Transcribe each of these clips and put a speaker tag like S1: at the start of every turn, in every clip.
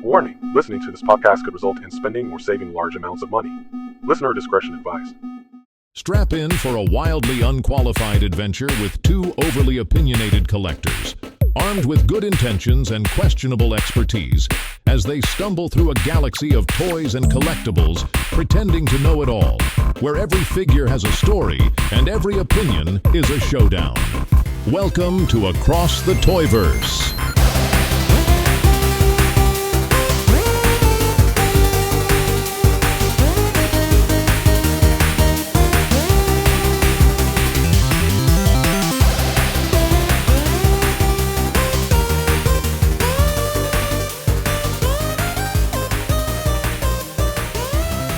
S1: Warning, listening to this podcast could result in spending or saving large amounts of money. Listener discretion advised.
S2: Strap in for a wildly unqualified adventure with two overly opinionated collectors, armed with good intentions and questionable expertise, as they stumble through a galaxy of toys and collectibles, pretending to know it all, where every figure has a story and every opinion is a showdown. Welcome to Across the Toyverse.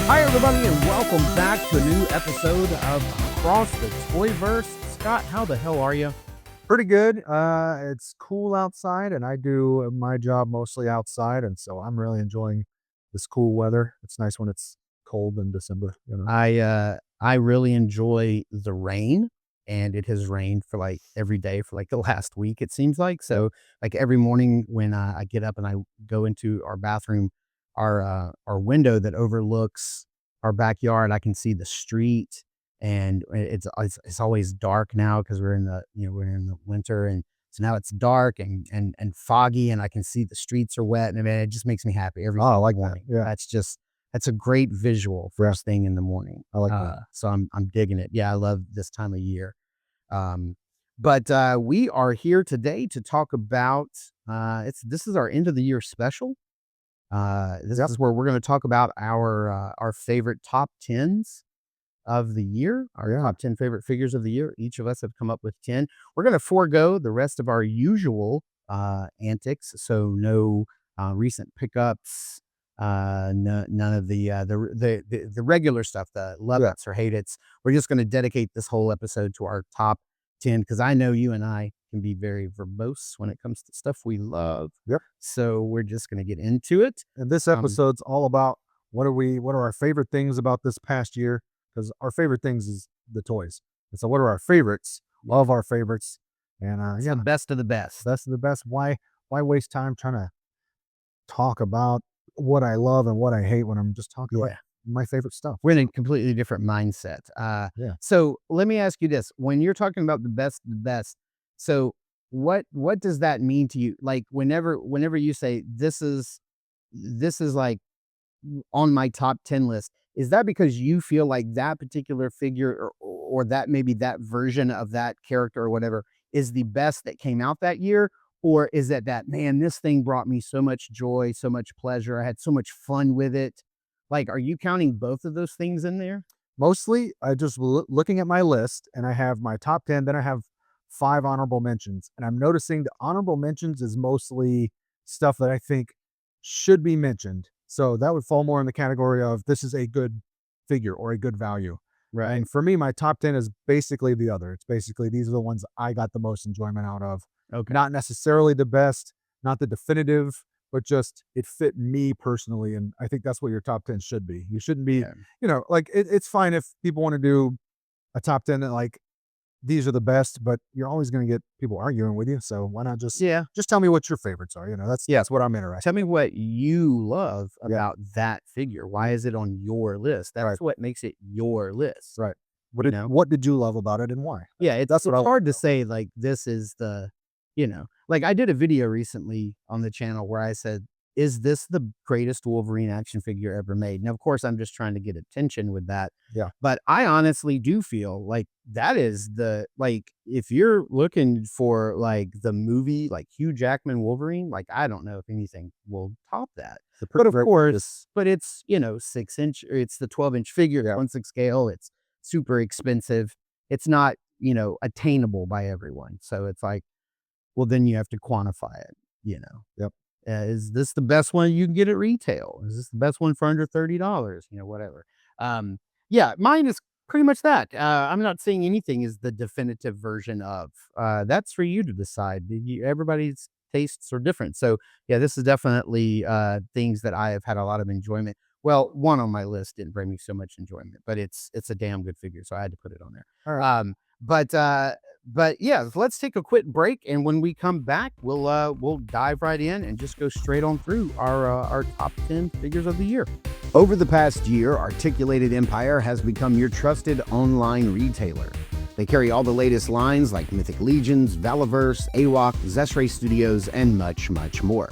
S3: Hi, everybody, and welcome back to a new episode of Across the Toyverse. Scott, how the hell are you?
S4: Pretty good. It's cool outside, and I do my job mostly outside, and so I'm really enjoying this cool weather. It's nice when it's cold in December, you know.
S3: I really enjoy the rain, and it has rained for like every day for like the last week, it seems like. So like every morning when I get up and I go into our bathroom, our window that overlooks our backyard, I can see the street, and it's always dark now because we're in the winter, and so now it's dark and foggy, and I can see the streets are wet, and I mean, it just makes me happy every
S4: I like that.
S3: morning.
S4: Yeah.
S3: That's a great visual first thing in the morning.
S4: I like that.
S3: So I'm digging it. Yeah, I love this time of year. But we are here today to talk about this is our end of the year special. This is where we're going to talk about our favorite top 10s of the year, our top 10 favorite figures of the year. Each of us have come up with 10. We're going to forego the rest of our usual antics, so no recent pickups, none of the regular stuff, the love-its or hate-its. We're just going to dedicate this whole episode to our top 10 because I know you and I can be very verbose when it comes to stuff we love.
S4: Yep.
S3: So we're just going to get into it.
S4: And this episode's all about what are our favorite things about this past year? Because our favorite things is the toys. And so what are our favorites? Love our favorites. And
S3: The best of the best.
S4: best of the best. Why waste time trying to talk about what I love and what I hate when I'm just talking about my favorite stuff?
S3: We're in a completely different mindset. So let me ask you this. When you're talking about the best of the best, so what does that mean to you? Like whenever you say this is like on my top 10 list, is that because you feel like that particular figure or that maybe that version of that character or whatever is the best that came out that year? Or is it that, man, this thing brought me so much joy, so much pleasure, I had so much fun with it? Like, are you counting both of those things in there?
S4: Mostly, I just looking at my list, and I have my top 10, then I have 5 honorable mentions. And I'm noticing the honorable mentions is mostly stuff that I think should be mentioned. So that would fall more in the category of this is a good figure or a good value.
S3: Right.
S4: And for me, my top 10 is basically the other. It's basically these are the ones I got the most enjoyment out of.
S3: Okay.
S4: Not necessarily the best, not the definitive, but just it fit me personally. And I think that's what your top 10 should be. You shouldn't be, like it's fine if people want to do a top 10 that like these are the best, but you're always going to get people arguing with you. So why not just tell me what your favorites are? That's what I'm interested
S3: Tell me what you love about that figure. Why is it on your list? That's what makes it your list.
S4: Right. What did you love about it and why?
S3: Yeah, it's hard to say like this is the, like I did a video recently on the channel where I said, is this the greatest Wolverine action figure ever made? Now, of course, I'm just trying to get attention with that.
S4: Yeah.
S3: But I honestly do feel like that is if you're looking for like the movie, like Hugh Jackman Wolverine, like I don't know if anything will top that. But of course, it's, 6-inch, it's the 12-inch figure, 1/6 scale. It's super expensive. It's not, attainable by everyone. So it's like, well, then you have to quantify it,
S4: Yep.
S3: Is this the best one you can get at retail? Is this the best one for under $30? Whatever. Mine is pretty much that. I'm not saying anything is the definitive version of. That's for you to decide. Everybody's tastes are different. So yeah, this is definitely things that I have had a lot of enjoyment. Well, one on my list didn't bring me so much enjoyment, but it's a damn good figure, so I had to put it on there.
S4: All right.
S3: But But yeah, let's take a quick break, and when we come back, we'll dive right in and just go straight on through our top 10 figures of the year. Over the past year, Articulated Empire has become your trusted online retailer. They carry all the latest lines like Mythic Legions, Valiverse, AWOC, Zesray Studios, and much, much more.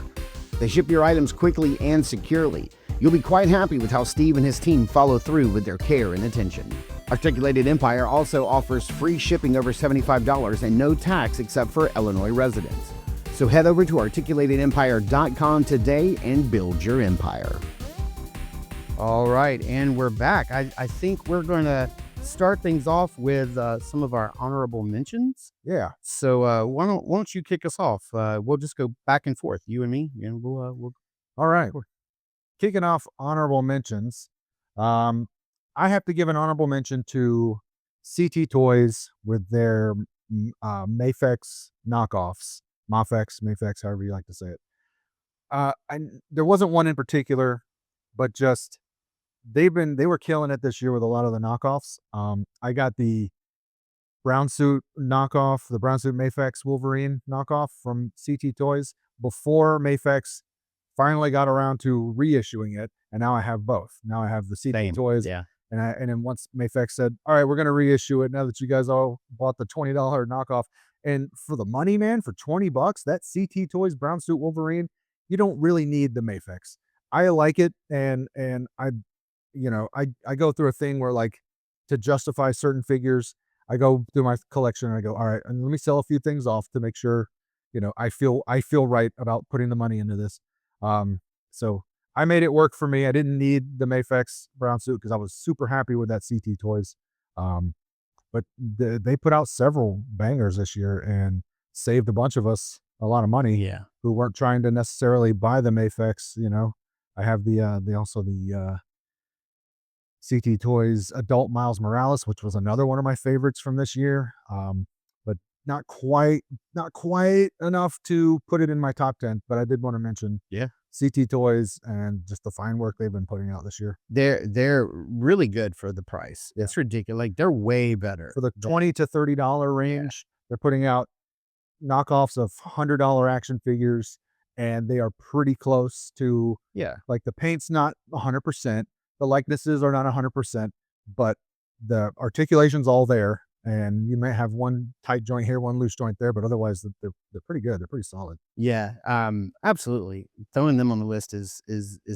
S3: They ship your items quickly and securely. You'll be quite happy with how Steve and his team follow through with their care and attention. Articulated Empire also offers free shipping over $75 and no tax except for Illinois residents. So head over to articulatedempire.com today and build your empire. All right, and we're back. I think we're going to start things off with some of our honorable mentions.
S4: Yeah.
S3: So why don't you kick us off? We'll just go back and forth, you and me, and we'll.
S4: All right. Kicking off honorable mentions. I have to give an honorable mention to CT Toys with their Mafex knockoffs. Mafex, however you like to say it. There wasn't one in particular, but just they were killing it this year with a lot of the knockoffs. I got the brown suit knockoff, the brown suit Mafex Wolverine knockoff from CT Toys before Mafex finally got around to reissuing it, and now I have both. Now I have the CT Toys.
S3: Yeah.
S4: And then once Mafex said, all right, we're going to reissue it now that you guys all bought the $20 knockoff. And for the money, man, for $20, that CT Toys brown suit Wolverine, you don't really need the Mafex. I like it. And I go through a thing where, like, to justify certain figures, I go through my collection and I go, all right, and let me sell a few things off to make sure, I feel right about putting the money into this. So I made it work for me. I didn't need the Mafex brown suit because I was super happy with that CT Toys. But they put out several bangers this year and saved a bunch of us a lot of money.
S3: Yeah.
S4: Who weren't trying to necessarily buy the Mafex. I have the CT Toys Adult Miles Morales, which was another one of my favorites from this year. But not quite enough to put it in my top 10. But I did want to mention, CT Toys and just the fine work they've been putting out this year.
S3: They're really good for the price. It's ridiculous. Like, they're way better
S4: for the $20 to $30 range. They're putting out knockoffs of $100 action figures, and they are pretty close to like, the paint's not 100%, the likenesses are not 100%, but the articulation's all there. And you may have one tight joint here, one loose joint there, but otherwise they're pretty good. They're pretty solid.
S3: Yeah, absolutely. Throwing them on the list is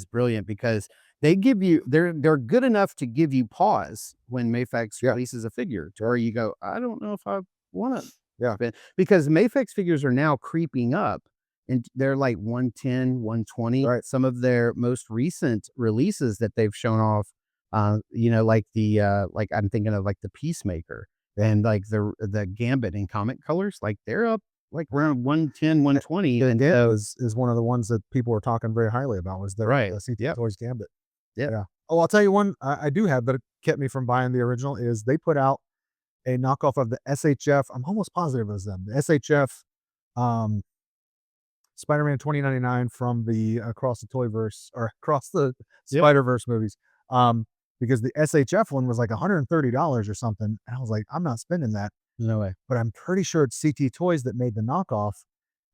S3: brilliant because they give you they're good enough to give you pause when Mafex releases a figure to where you go, I don't know if I want to.
S4: Yeah,
S3: because Mafex figures are now creeping up, and they're like 110, 120.
S4: Right.
S3: Some of their most recent releases that they've shown off, like the like I'm thinking of like the Peacemaker. And like the Gambit in comic colors, like they're up like around 110, 120.
S4: And that is one of the ones that people were talking very highly about, was the CT Toys Gambit.
S3: Yeah.
S4: Oh, I'll tell you one I do have that kept me from buying the original is they put out a knockoff of the SHF. I'm almost positive it was them. The SHF Spider-Man 2099 from the Across the Toyverse or Across the Spider-Verse movies. Because the SHF one was like $130 or something. And I was like, I'm not spending that.
S3: No way.
S4: But I'm pretty sure it's CT Toys that made the knockoff.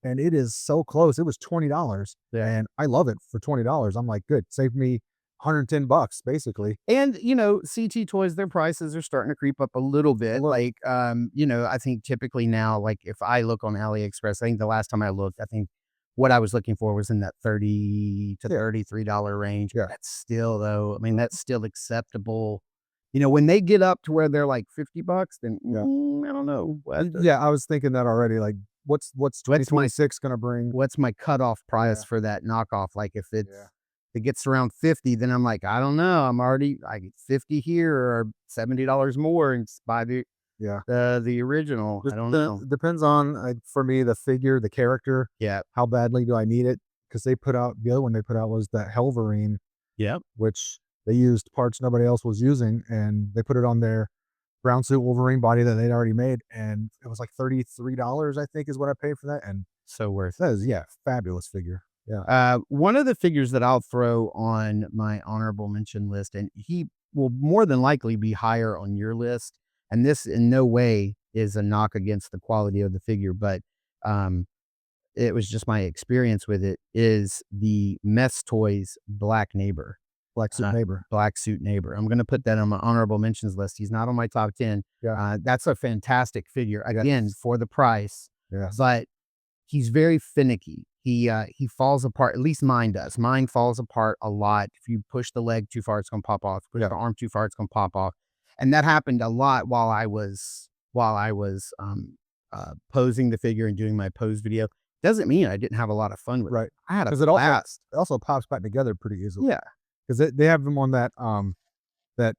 S4: And it is so close. It was $20.
S3: Yeah.
S4: And I love it for $20. I'm like, good. Saved me $110 basically.
S3: And, CT Toys, their prices are starting to creep up a little bit. Like, I think typically now, like if I look on AliExpress, I think the last time I looked, I think what I was looking for was in that $30 to $33 range.
S4: Yeah.
S3: That's still, though, I mean, that's still acceptable. When they get up to where they're like $50, then I don't know.
S4: Yeah, I was thinking that already. Like, what's 2026 going to bring?
S3: What's my cutoff price for that knockoff? Like, if it gets around 50, then I'm like, I don't know. I'm already like 50 here or $70 more and buy the original. I don't know.
S4: Depends on, for me, the figure, the character.
S3: Yeah.
S4: How badly do I need it? Because the other one they put out was that Helverine.
S3: Yeah.
S4: Which they used parts nobody else was using, and they put it on their brown suit Wolverine body that they'd already made, and it was like $33, I think, is what I paid for that. And
S3: so worth it.
S4: That is, fabulous figure. Yeah.
S3: One of the figures that I'll throw on my honorable mention list, and he will more than likely be higher on your list, and this in no way is a knock against the quality of the figure, but it was just my experience with it, is the Mess Toys Black Neighbor.
S4: Black suit neighbor.
S3: Black Suit Neighbor. I'm gonna put that on my honorable mentions list. He's not on my top 10.
S4: Yeah.
S3: That's a fantastic figure, again, for the price,
S4: Yes.
S3: but he's very finicky. He falls apart, at least mine does. Mine falls apart a lot. If you push the leg too far, it's gonna pop off. Push the arm too far, it's gonna pop off. And that happened a lot while I was posing the figure and doing my pose video. Doesn't mean I didn't have a lot of fun with it.
S4: Right.
S3: I had a
S4: Because it
S3: blast.
S4: also pops back together pretty easily.
S3: Yeah.
S4: Because they have them on that that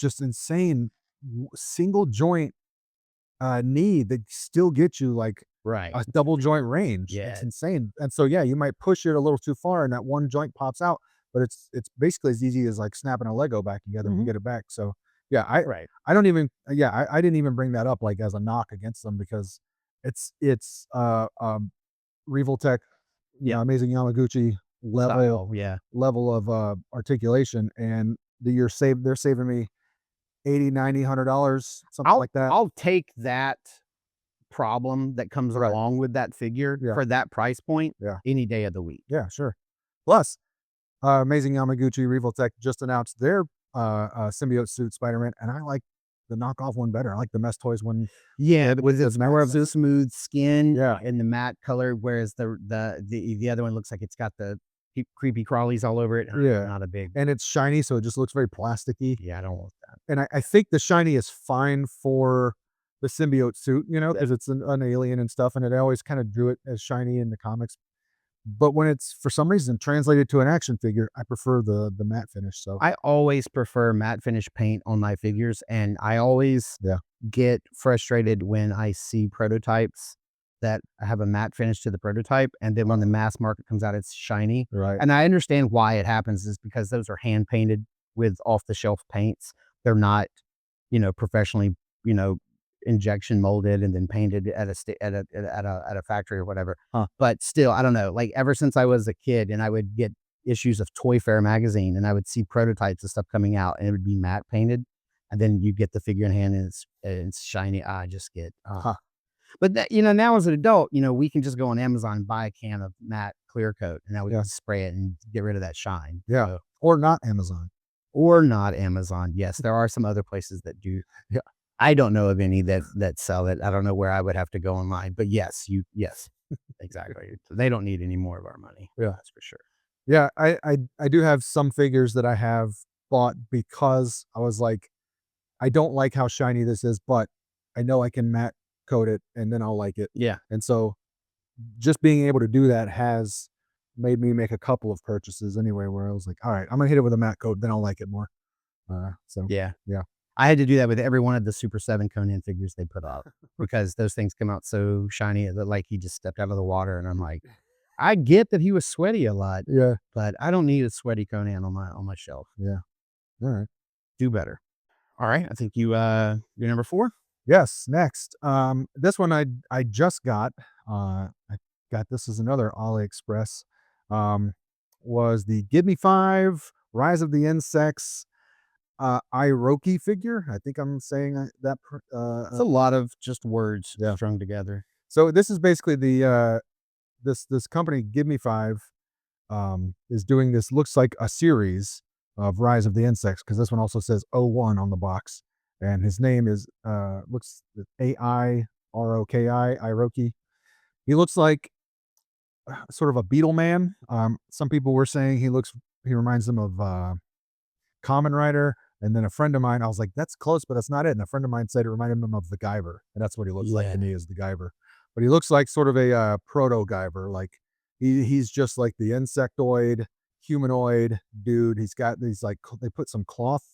S4: just insane single joint knee that still gets you like
S3: Right.
S4: a double joint range.
S3: Yeah.
S4: It's insane. And so yeah, you might push it a little too far and that one joint pops out, but it's basically as easy as like snapping a Lego back together and get it back. So yeah, I don't even I didn't even bring that up like as a knock against them, because it's Revoltech, Amazing Yamaguchi level of articulation, and they're saving me $80, $90, $100, something like that.
S3: I'll take that problem that comes along with that figure for that price point any day of the week.
S4: Yeah, sure. Plus, Amazing Yamaguchi Revoltech just announced their symbiote suit Spider-Man, and I like the knockoff one better. I like the Mess Toys one.
S3: Yeah, with its more of the smooth skin
S4: Yeah.
S3: and the matte color, whereas the other one looks like it's got the creepy crawlies all over it.
S4: Yeah.
S3: Not a big.
S4: And it's shiny, so it just looks very plasticky.
S3: Yeah, I don't want that.
S4: And I think the shiny is fine for the symbiote suit, because it's an alien and stuff, and it always kind of drew it as shiny in the comics. But when it's for some reason translated to an action figure, I prefer the matte finish. So
S3: I always prefer matte finish paint on my figures, and I always get frustrated when I see prototypes that have a matte finish to the prototype, and then when the mass market comes out, it's shiny.
S4: Right.
S3: And I understand why it happens, is because those are hand painted with off the shelf paints. They're not, professionally, injection molded and then painted at a factory or whatever. But still, I don't know. Like ever since I was a kid, and I would get issues of Toyverse magazine, and I would see prototypes of stuff coming out, and it would be matte painted, and then you get the figure in hand and it's shiny. I just get. But that, now as an adult, we can just go on Amazon and buy a can of matte clear coat, and now we can spray it and get rid of that shine.
S4: Yeah.
S3: So,
S4: or not Amazon.
S3: Yes, there are some other places that do. Yeah. I don't know of any that sell it. I don't know where I would have to go online, but yes, exactly. They don't need any more of our money.
S4: Yeah,
S3: that's for sure.
S4: Yeah, I do have some figures that I have bought because I was like, I don't like how shiny this is, but I know I can matte coat it and then I'll like it.
S3: Yeah.
S4: And so just being able to do that has made me make a couple of purchases anyway, where I was like, all right, I'm gonna hit it with a matte coat, then I'll like it more.
S3: Yeah.
S4: Yeah.
S3: I had to do that with every one of the Super 7 Conan figures they put out because those things come out so shiny that like he just stepped out of the water, and I'm like, I get that he was sweaty a lot, but I don't need a sweaty Conan on my shelf.
S4: Yeah. All right.
S3: Do better. All right. I think you're number 4.
S4: Yes. Next. This one I just got. I got this as another AliExpress. Was the Give Me 5 Rise of the Insects Iroki figure. I think I'm saying that.
S3: It's a lot of just words strung together.
S4: So this is basically the this company Give Me 5 is doing this. Looks like a series of Rise of the Insects, because this one also says 01 on the box, and his name is looks AIROKI Iroki. He looks like sort of a beetle man. Some people were saying he reminds them of Kamen Rider. And then a friend of mine, I was like, that's close, but that's not it. And a friend of mine said it reminded him of the Guyver. And that's what he looks like to me, is the Guyver. But he looks like sort of a proto-Guyver. Like he's just like the insectoid, humanoid dude. He's got these like, they put some cloth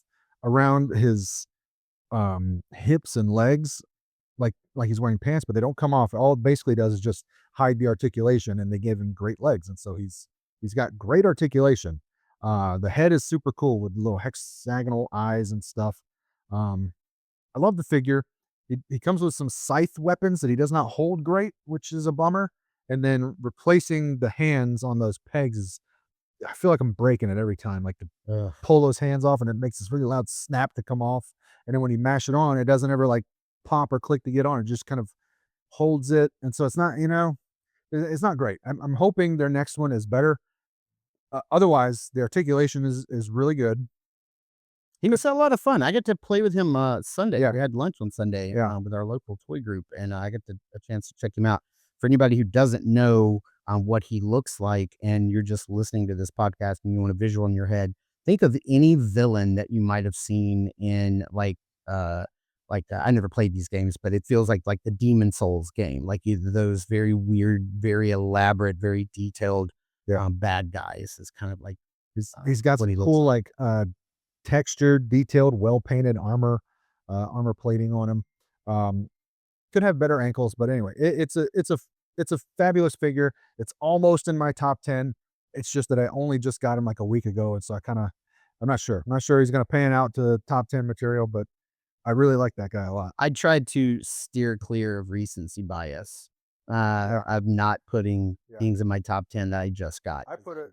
S4: around his hips and legs, like he's wearing pants, but they don't come off. All it basically does is just hide the articulation, and they give him great legs. And so he's got great articulation. The head is super cool with little hexagonal eyes and stuff. I love the figure. He comes with some scythe weapons that he does not hold great, which is a bummer. And then replacing the hands on those pegs is, I feel like I'm breaking it every time. Like to pull those hands off, and it makes this really loud snap to come off. And then when you mash it on, it doesn't ever like pop or click to get on. It just kind of holds it, and so it's not, it's not great. I'm hoping their next one is better. Otherwise, the articulation is really good.
S3: He was a lot of fun. I get to play with him Sunday.
S4: Yeah.
S3: We had lunch on Sunday
S4: Yeah.
S3: with our local toy group, and I get a chance to check him out. For anybody who doesn't know what he looks like, and you're just listening to this podcast and you want a visual in your head, think of any villain that you might have seen in I never played these games, but it feels like the Demon Souls game, like either those very weird, very elaborate, very detailed
S4: Yeah.
S3: bad guys. Is kind of like
S4: He's got
S3: what
S4: some
S3: he looks
S4: cool,
S3: like.
S4: textured, detailed, well-painted armor plating on him. Could have better ankles, but anyway, it's a fabulous figure. It's almost in my top 10. It's just that I only just got him like a week ago, and so I'm not sure. I'm not sure he's gonna pan out to top 10 material, but I really like that guy a lot.
S3: I tried to steer clear of recency bias. I'm not putting
S4: Yeah.
S3: things in my top 10 that I just got
S4: I put it.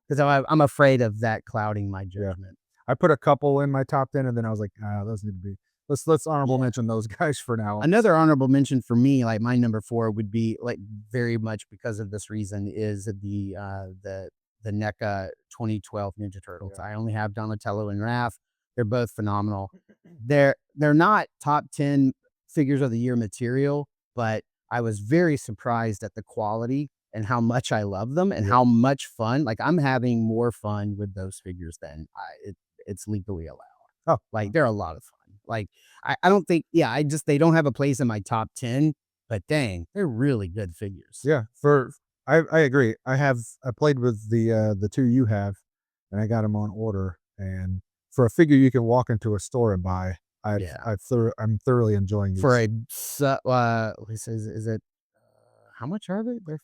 S3: because I'm afraid of that clouding my judgment.
S4: I put a couple in my top 10, and then I was like, those need to be. Let's honorable mention those guys for now.
S3: Another honorable mention for me, like my number 4 would be like very much because of this reason is the NECA 2012 Ninja Turtles.
S4: Yeah.
S3: I only have Donatello and Raph. They're both phenomenal. They're not top 10 figures of the year material, but I was very surprised at the quality and how much I love them and how much fun. Like I'm having more fun with those figures than it's legally allowed.
S4: Oh,
S3: Like they're a lot of fun. Like I don't think, they don't have a place in my top 10, but dang, they're really good figures.
S4: yeah. I agree. I played with the two you have, and I got them on order. And for a figure you can walk into a store and buy, I'm thoroughly enjoying these.
S3: For is it how much are they? They're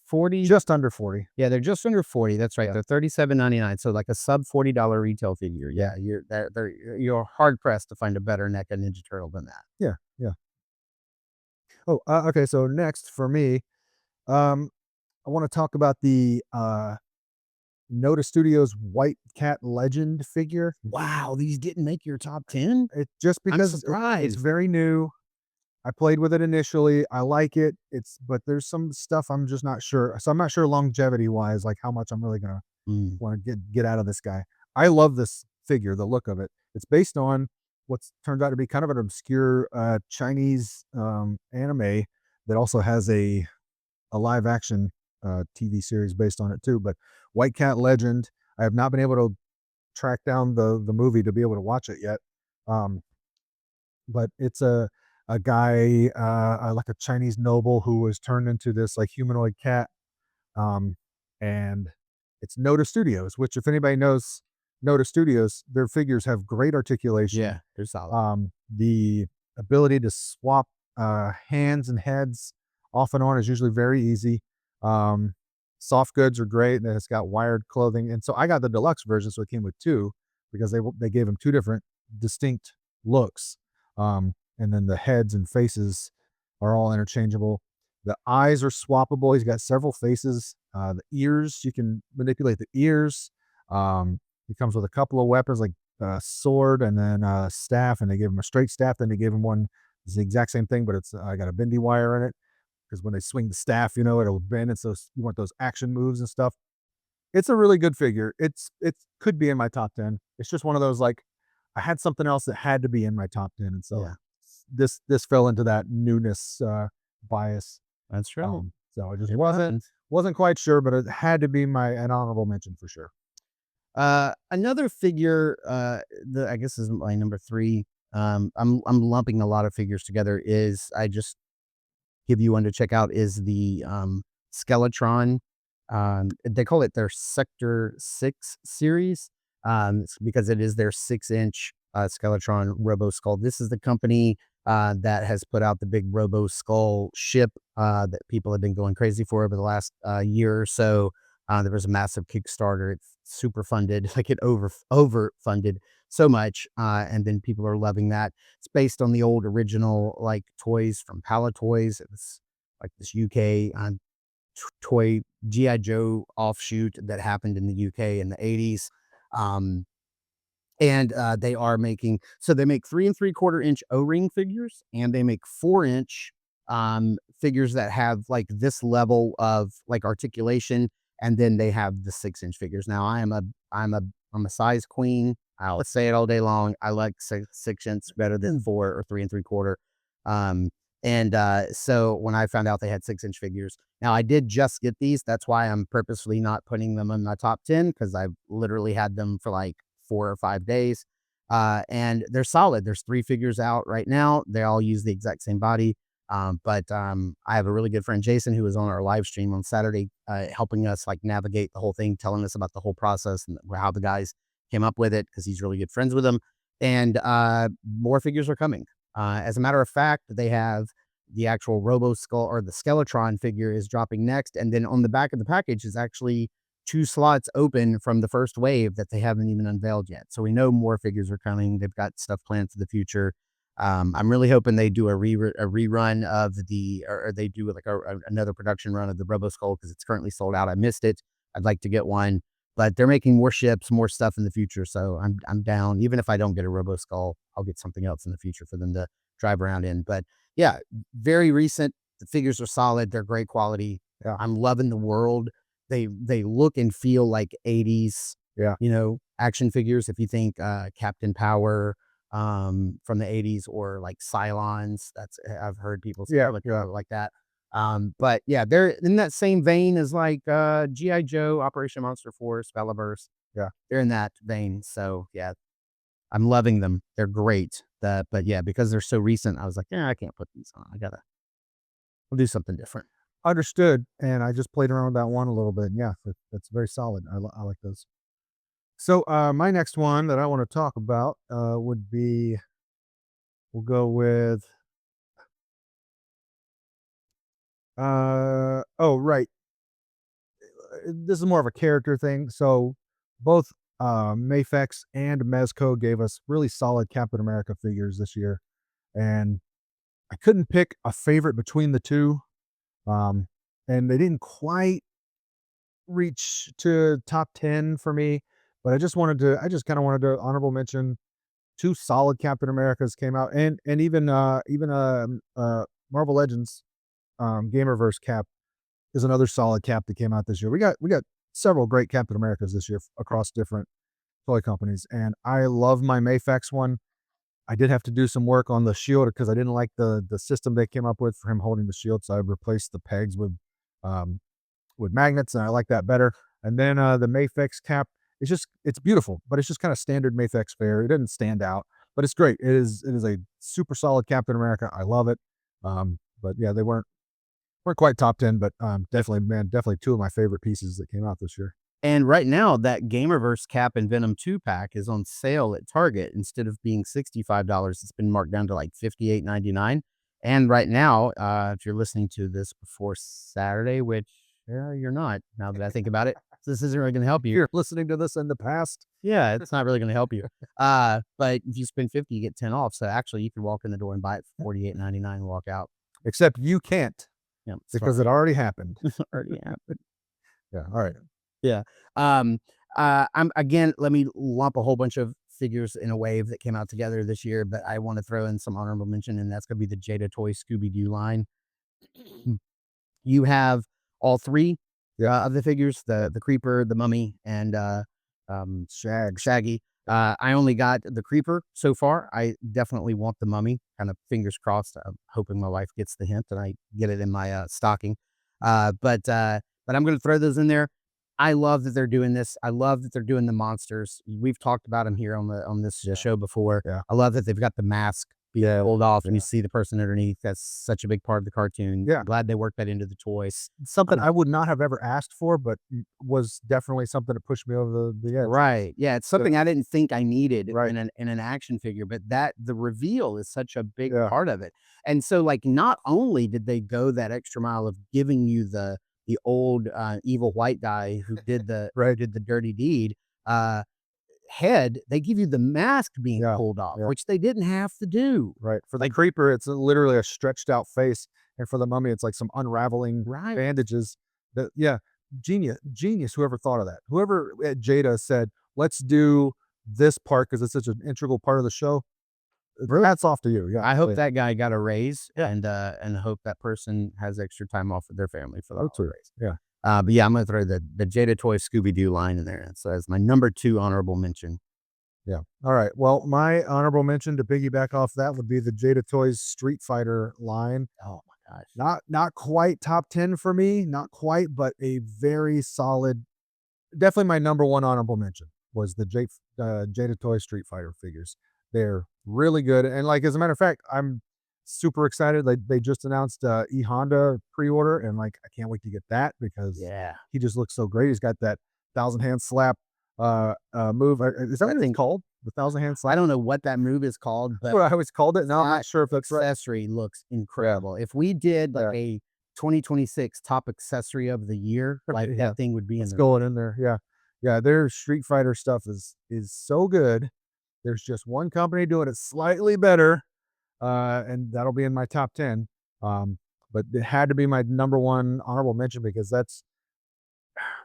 S3: 40,
S4: just under 40.
S3: Yeah, they're just under 40. That's right.
S4: Yeah.
S3: They're $37.99. So like a sub $40 retail figure. Yeah, you're hard pressed to find a better NECA Ninja Turtle than that.
S4: Yeah, yeah. Oh, okay. So next for me, I want to talk about the Noda Studios White Cat Legend figure.
S3: Wow, these didn't make your top 10?
S4: It just because it's
S3: surprised.
S4: very new. I played with it initially. I like it. But there's some stuff I'm just not sure. So I'm not sure longevity wise, like how much I'm really gonna want to get out of this guy. I love this figure, the look of it. It's based on what's turned out to be kind of an obscure Chinese anime that also has a live action TV series based on it too. But White Cat Legend, I have not been able to track down the movie to be able to watch it yet. But it's a guy, like a Chinese noble who was turned into this like humanoid cat. And it's Noda Studios, which if anybody knows Noda Studios, their figures have great articulation.
S3: Yeah, they're solid.
S4: The ability to swap hands and heads off and on is usually very easy. Soft goods are great, and it's got wired clothing. And so I got the deluxe version, so it came with 2 because they gave him 2 different distinct looks. And then the heads and faces are all interchangeable. The eyes are swappable. He's got several faces. The ears, you can manipulate the ears. He comes with a couple of weapons like a sword and then a staff, and they gave him a straight staff. Then they gave him one. It's the exact same thing, but it's got a bendy wire in it because when they swing the staff, it'll bend. And so you want those action moves and stuff. It's a really good figure. It could be in my top 10. It's just one of those like I had something else that had to be in my top 10, and so this fell into that newness bias.
S3: That's true.
S4: So I just wasn't quite sure, but it had to be an honorable mention for sure.
S3: Another figure, I guess is my number 3. I'm lumping a lot of figures together. I just give you one to check out is the Skeletron. They call it their Sector 6 series because it is their 6-inch Skeletron Robo Skull. This is the company that has put out the big Robo Skull ship that people have been going crazy for over the last year or so. There was a massive Kickstarter. It's super funded, like it overfunded so much, and then people are loving that. It's based on the old original like toys from Pala Toys. It was like this UK toy G.I. Joe offshoot that happened in the UK in the 80s. And they are making, so they make 3 3/4 inch O-ring figures, and they make 4 inch figures that have like this level of like articulation, and then they have the 6 inch figures. Now I'm a size queen. I'll say it all day long. I like 6 inch better than 4 or 3 3/4. Um, so when I found out they had 6 inch figures, now I did just get these. That's why I'm purposefully not putting them in my top 10, because I've literally had them for like 4 or 5 days. And they're solid. There's 3 figures out right now. They all use the exact same body. I have a really good friend, Jason, who was on our live stream on Saturday, helping us like navigate the whole thing, telling us about the whole process and how the guys came up with it, because he's really good friends with them. And more figures are coming. As a matter of fact, they have the actual Robo Skull, or the Skeletron figure is dropping next. And then on the back of the package is actually 2 slots open from the first wave that they haven't even unveiled yet. So we know more figures are coming. They've got stuff planned for the future. I'm really hoping they do a rerun of or they do like another production run of the Robo Skull, because it's currently sold out. I missed it. I'd like to get one, but they're making more ships, more stuff in the future. So I'm down. Even if I don't get a Robo Skull, I'll get something else in the future for them to drive around in. But yeah, very recent. The figures are solid. They're great quality.
S4: Yeah.
S3: I'm loving the world. They look and feel like 80s, action figures. If you think Captain Power from the 80s, or like Cylons, I've heard people say like that. But yeah, they're in that same vein as like G.I. Joe, Operation Monster Force, Bellaverse.
S4: Yeah.
S3: They're in that vein. So yeah, I'm loving them. They're great. But yeah, because they're so recent, I was like, I can't put these on. We'll do something different.
S4: Understood. And I just played around with that one a little bit. Yeah, that's very solid. I like those. So my next one that I want to talk about would be, we'll go with, right. This is more of a character thing. So both Mafex and Mezco gave us really solid Captain America figures this year. And I couldn't pick a favorite between the two. And they didn't quite reach to top 10 for me, but I just kind of wanted to honorable mention 2 solid Captain Americas came out, and even Marvel Legends Gamerverse cap is another solid cap that came out this year. We got several great Captain Americas this year across different toy companies, and I love my Mafex one. I did have to do some work on the shield, because I didn't like the system they came up with for him holding the shield, so I replaced the pegs with magnets, and I like that better. And then the Mafex cap, it's beautiful, but it's just kind of standard Mafex fare. It doesn't stand out, but it's great. It is a super solid Captain America. I love it. But yeah, they weren't quite top 10, but definitely 2 of my favorite pieces that came out this year.
S3: And right now, that Gamerverse Cap and Venom 2-pack is on sale at Target. Instead of being $65, it's been marked down to like $58.99. And right now, if you're listening to this before Saturday, which you're not, now that I think about it, this isn't really going to help you.
S4: You're listening to this in the past.
S3: Yeah, it's not really going to help you. But if you spend $50, you get 10 off. So actually, you could walk in the door and buy it for $48.99 and walk out.
S4: Except you can't, because it already happened.
S3: Already happened.
S4: Yeah. All right.
S3: Yeah. Let me lump a whole bunch of figures in a wave that came out together this year, but I want to throw in some honorable mention, and that's going to be the Jada Toy Scooby-Doo line. You have all 3 of the figures, the Creeper, the Mummy, and Shaggy. I only got the Creeper so far. I definitely want the Mummy. Kind of fingers crossed. I'm hoping my wife gets the hint and I get it in my stocking. But I'm going to throw those in there. I love that they're doing this. I love that they're doing the monsters. We've talked about them here on this show before.
S4: Yeah.
S3: I love that they've got the mask being pulled off and you see the person underneath. That's such a big part of the cartoon.
S4: Yeah.
S3: I'm glad they worked that into the toys.
S4: Something I would not have ever asked for, but was definitely something to push me over the edge.
S3: Right. Yeah. It's something I didn't think I needed in an action figure, but the reveal is such a big part of it. And so like, not only did they go that extra mile of giving you the old evil white guy who did the did the dirty deed head, they give you the mask being pulled off, which they didn't have to do.
S4: Right. For the Creeper, it's literally a stretched out face, and for the Mummy, it's like some unraveling bandages. Genius. Whoever thought of that? Whoever at Jada said, let's do this part because it's such an integral part of the show. Hats off to you. Yeah,
S3: I hope that guy got a raise, and hope that person has extra time off with their family for the holidays.
S4: Yeah.
S3: But yeah, I'm gonna throw the Jada Toy Scooby Doo line in there. So that's my number 2 honorable mention.
S4: Yeah. All right. Well, my honorable mention to piggyback off that would be the Jada Toys Street Fighter line.
S3: Oh my gosh.
S4: Not quite top 10 for me, not quite, but a very solid. Definitely my number 1 honorable mention was the Jada Toy Street Fighter figures. They're really good, and like as a matter of fact, I'm super excited. Like they just announced E Honda pre-order, and like I can't wait to get that because
S3: Yeah.
S4: he just looks so great. He's got that 1,000-hand slap move. Is that what it's called? The 1,000-hand slap?
S3: I don't know what that move is called, but
S4: That's what I always called it. No, I'm not sure if that's right.
S3: accessory looks incredible. If we did like a 2026 top accessory of the year, like that thing would be in
S4: It's
S3: there.
S4: going in there. Yeah. Yeah, their Street Fighter stuff is so good. There's just one company doing it slightly better, and that'll be in my top 10. But it had to be my number 1 honorable mention because that's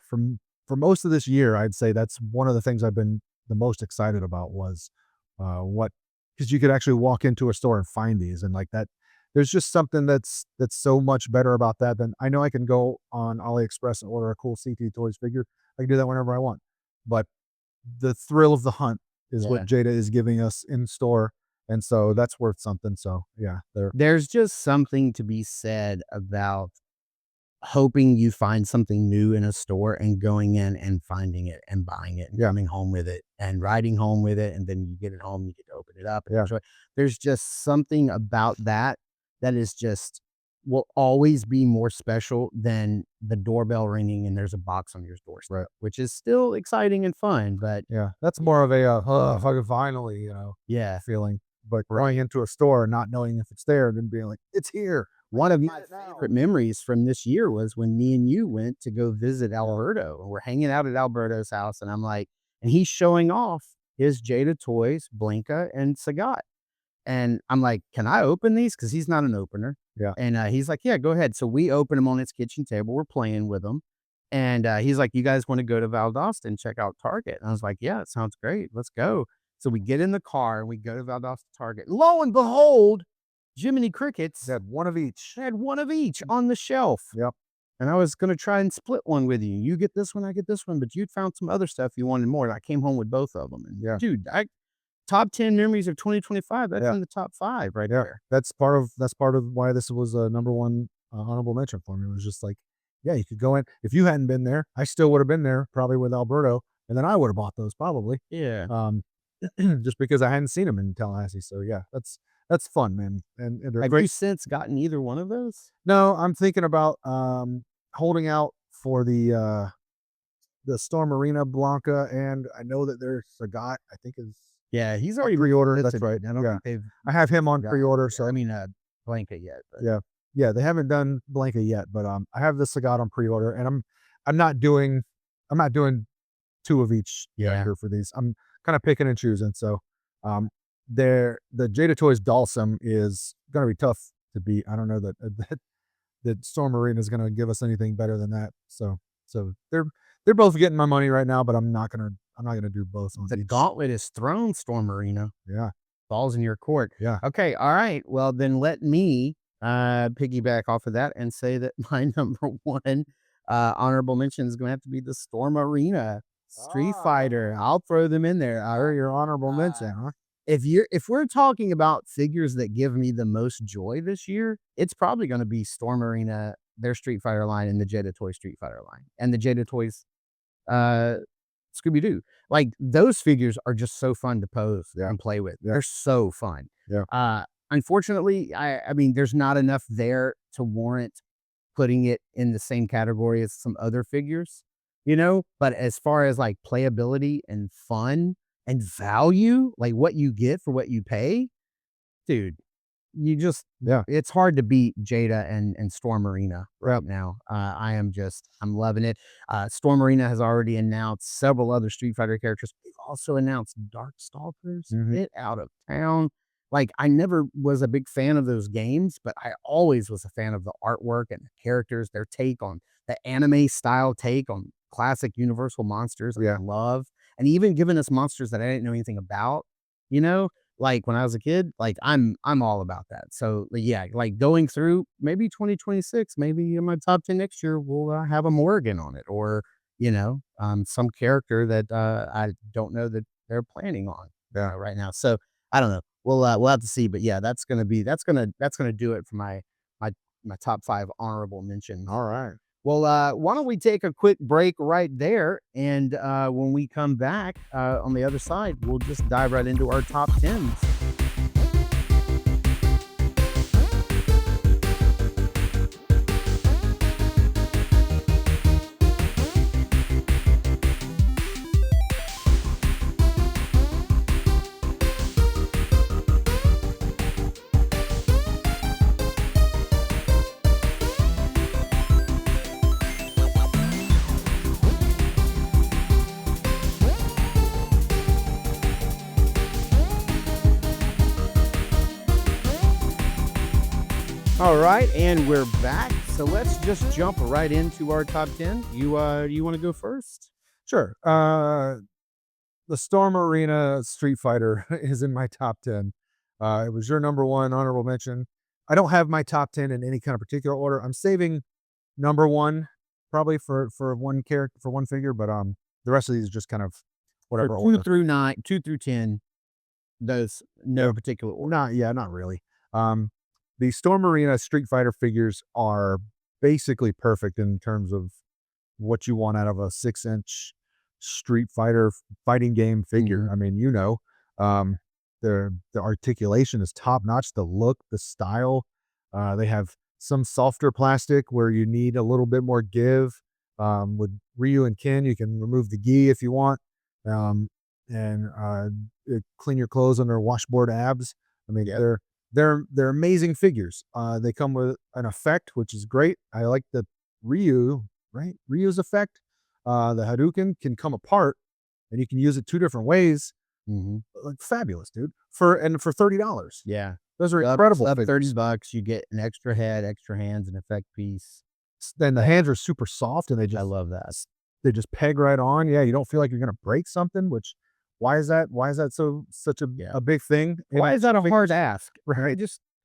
S4: for most of this year, I'd say that's one of the things I've been the most excited about was what because you could actually walk into a store and find these and like that. There's just something that's so much better about that than I know I can go on AliExpress and order a cool CT Toys figure. I can do that whenever I want. But the thrill of the hunt is what Jada is giving us in store. And so that's worth something. So yeah,
S3: There's just something to be said about hoping you find something new in a store and going in and finding it and buying it and coming home with it and riding home with it. And then you get it home, you get to open it up and enjoy it. There's just something about that is just will always be more special than the doorbell ringing and there's a box on your doorstep, which is still exciting and fun. But
S4: yeah, that's more of a fucking finally, feeling. But going into a store and not knowing if it's there and then being like, it's here.
S3: One of my favorite memories from this year was when me and you went to go visit Alberto. And we're hanging out at Alberto's house, and I'm like, and he's showing off his Jada Toys, Blanca, and Sagat. And I'm like, can I open these? Because he's not an opener.
S4: Yeah.
S3: And he's like, yeah, go ahead. So we open them on his kitchen table. We're playing with them. And he's like, you guys want to go to Valdosta and check out Target? And I was like, yeah, it sounds great. Let's go. So we get in the car and we go to Valdosta Target. Lo and behold, Jiminy Crickets
S4: had one of each.
S3: On the shelf.
S4: Yep.
S3: And I was going to try and split one with you. You get this one, I get this one, but you'd found some other stuff you wanted more. And I came home with both of them. And dude, top 10 memories of 2025. That's in the top 5 right there.
S4: That's part of why this was a number 1 honorable mention for me. It was just like, yeah, you could go in. If you hadn't been there, I still would have been there probably with Alberto. And then I would have bought those probably.
S3: Yeah.
S4: Just because I hadn't seen them in Tallahassee. So yeah, that's fun, man. And they're
S3: Have
S4: great.
S3: you since gotten either one of those?
S4: No, I'm thinking about holding out for the Storm Arena Blanca, and I know that there's Sagat, I think is
S3: he's already
S4: pre-order. That's right.
S3: I don't think they've
S4: I have him on pre-order. So
S3: I mean, Blanca yet. But.
S4: Yeah, they haven't done Blanca yet, but I have the Sagat on pre-order, and I'm not doing 2 of each here for these. I'm kind of picking and choosing. So the Jada Toys Dalsum is going to be tough to beat. I don't know that Storm Arena is going to give us anything better than that. So they're both getting my money right now, but I'm not gonna do both.
S3: The gauntlet is thrown, Storm Arena.
S4: Yeah,
S3: balls in your court.
S4: Yeah.
S3: Okay. All right. Well, then let me piggyback off of that and say that my number 1 honorable mention is going to have to be the Storm Arena Street Fighter. I'll throw them in there.
S4: Your honorable mention, huh?
S3: If we're talking about figures that give me the most joy this year, it's probably going to be Storm Arena, their Street Fighter line, and the Jada Toys Street Fighter line, and the Jada Toys Scooby Doo. Like those figures are just so fun to pose and play with. They're so fun.
S4: Yeah.
S3: Unfortunately, I mean, there's not enough there to warrant putting it in the same category as some other figures, But as far as like playability and fun and value, like what you get for what you pay, dude, you just it's hard to beat Jada and Storm Arena right now. I'm loving it. Storm Arena has already announced several other Street Fighter characters. They've also announced Darkstalkers. Get out of town. Like I never was a big fan of those games, but I always was a fan of the artwork and the characters, their take on the anime style take on classic Universal monsters
S4: Yeah.
S3: I love, and even giving us monsters that I didn't know anything about, you know? Like, when I was a kid, like, I'm all about that. So, yeah, like, going through maybe 2026, maybe in my top 10 next year, we'll, have a Morrigan on it or, some character that, I don't know that they're planning on,
S4: Yeah.
S3: right now. So, I don't know. We'll have to see, but yeah, that's gonna do it for my my top 5 honorable mentions.
S4: All right.
S3: Well, why don't we take a quick break right there? And when we come back on the other side, we'll just dive right into our top 10s. All right, and we're back. So let's just jump right into our top 10. You want to go first?
S4: Sure. The Storm Arena Street Fighter is in my top 10. It was your number one honorable mention. I don't have my top 10 in any kind of particular order. I'm saving number one probably for one character, for one figure, but the rest of these are just kind of whatever
S3: For
S4: order.
S3: 2 through 10, those no
S4: Yeah.
S3: particular order.
S4: Not really. The Storm Arena Street Fighter figures are basically perfect in terms of what you want out of a 6-inch Street Fighter fighting game figure.
S3: Mhm.
S4: I mean, um, the articulation is top notch. The look, the style. They have some softer plastic where you need a little bit more give. With Ryu and Ken, you can remove the gi if you want, and clean your clothes on their washboard abs. I mean, they're amazing figures. They come with an effect, which is great. I like the Ryu, right? Ryu's effect. The Hadouken can come apart, and you can use it 2 different ways.
S3: Mhm.
S4: Like, fabulous, dude. For $30.
S3: Yeah.
S4: Those are
S3: Up
S4: incredible
S3: up
S4: figures.
S3: $30, you get an extra head, extra hands, and effect piece.
S4: Then the hands are super soft, and
S3: I love that.
S4: they just peg right on. Yeah, you don't feel like you're gonna break something, which why is that? Why is that such a
S3: Yeah.
S4: a big thing?
S3: Why is that a hard
S4: figures?
S3: ask?
S4: Right.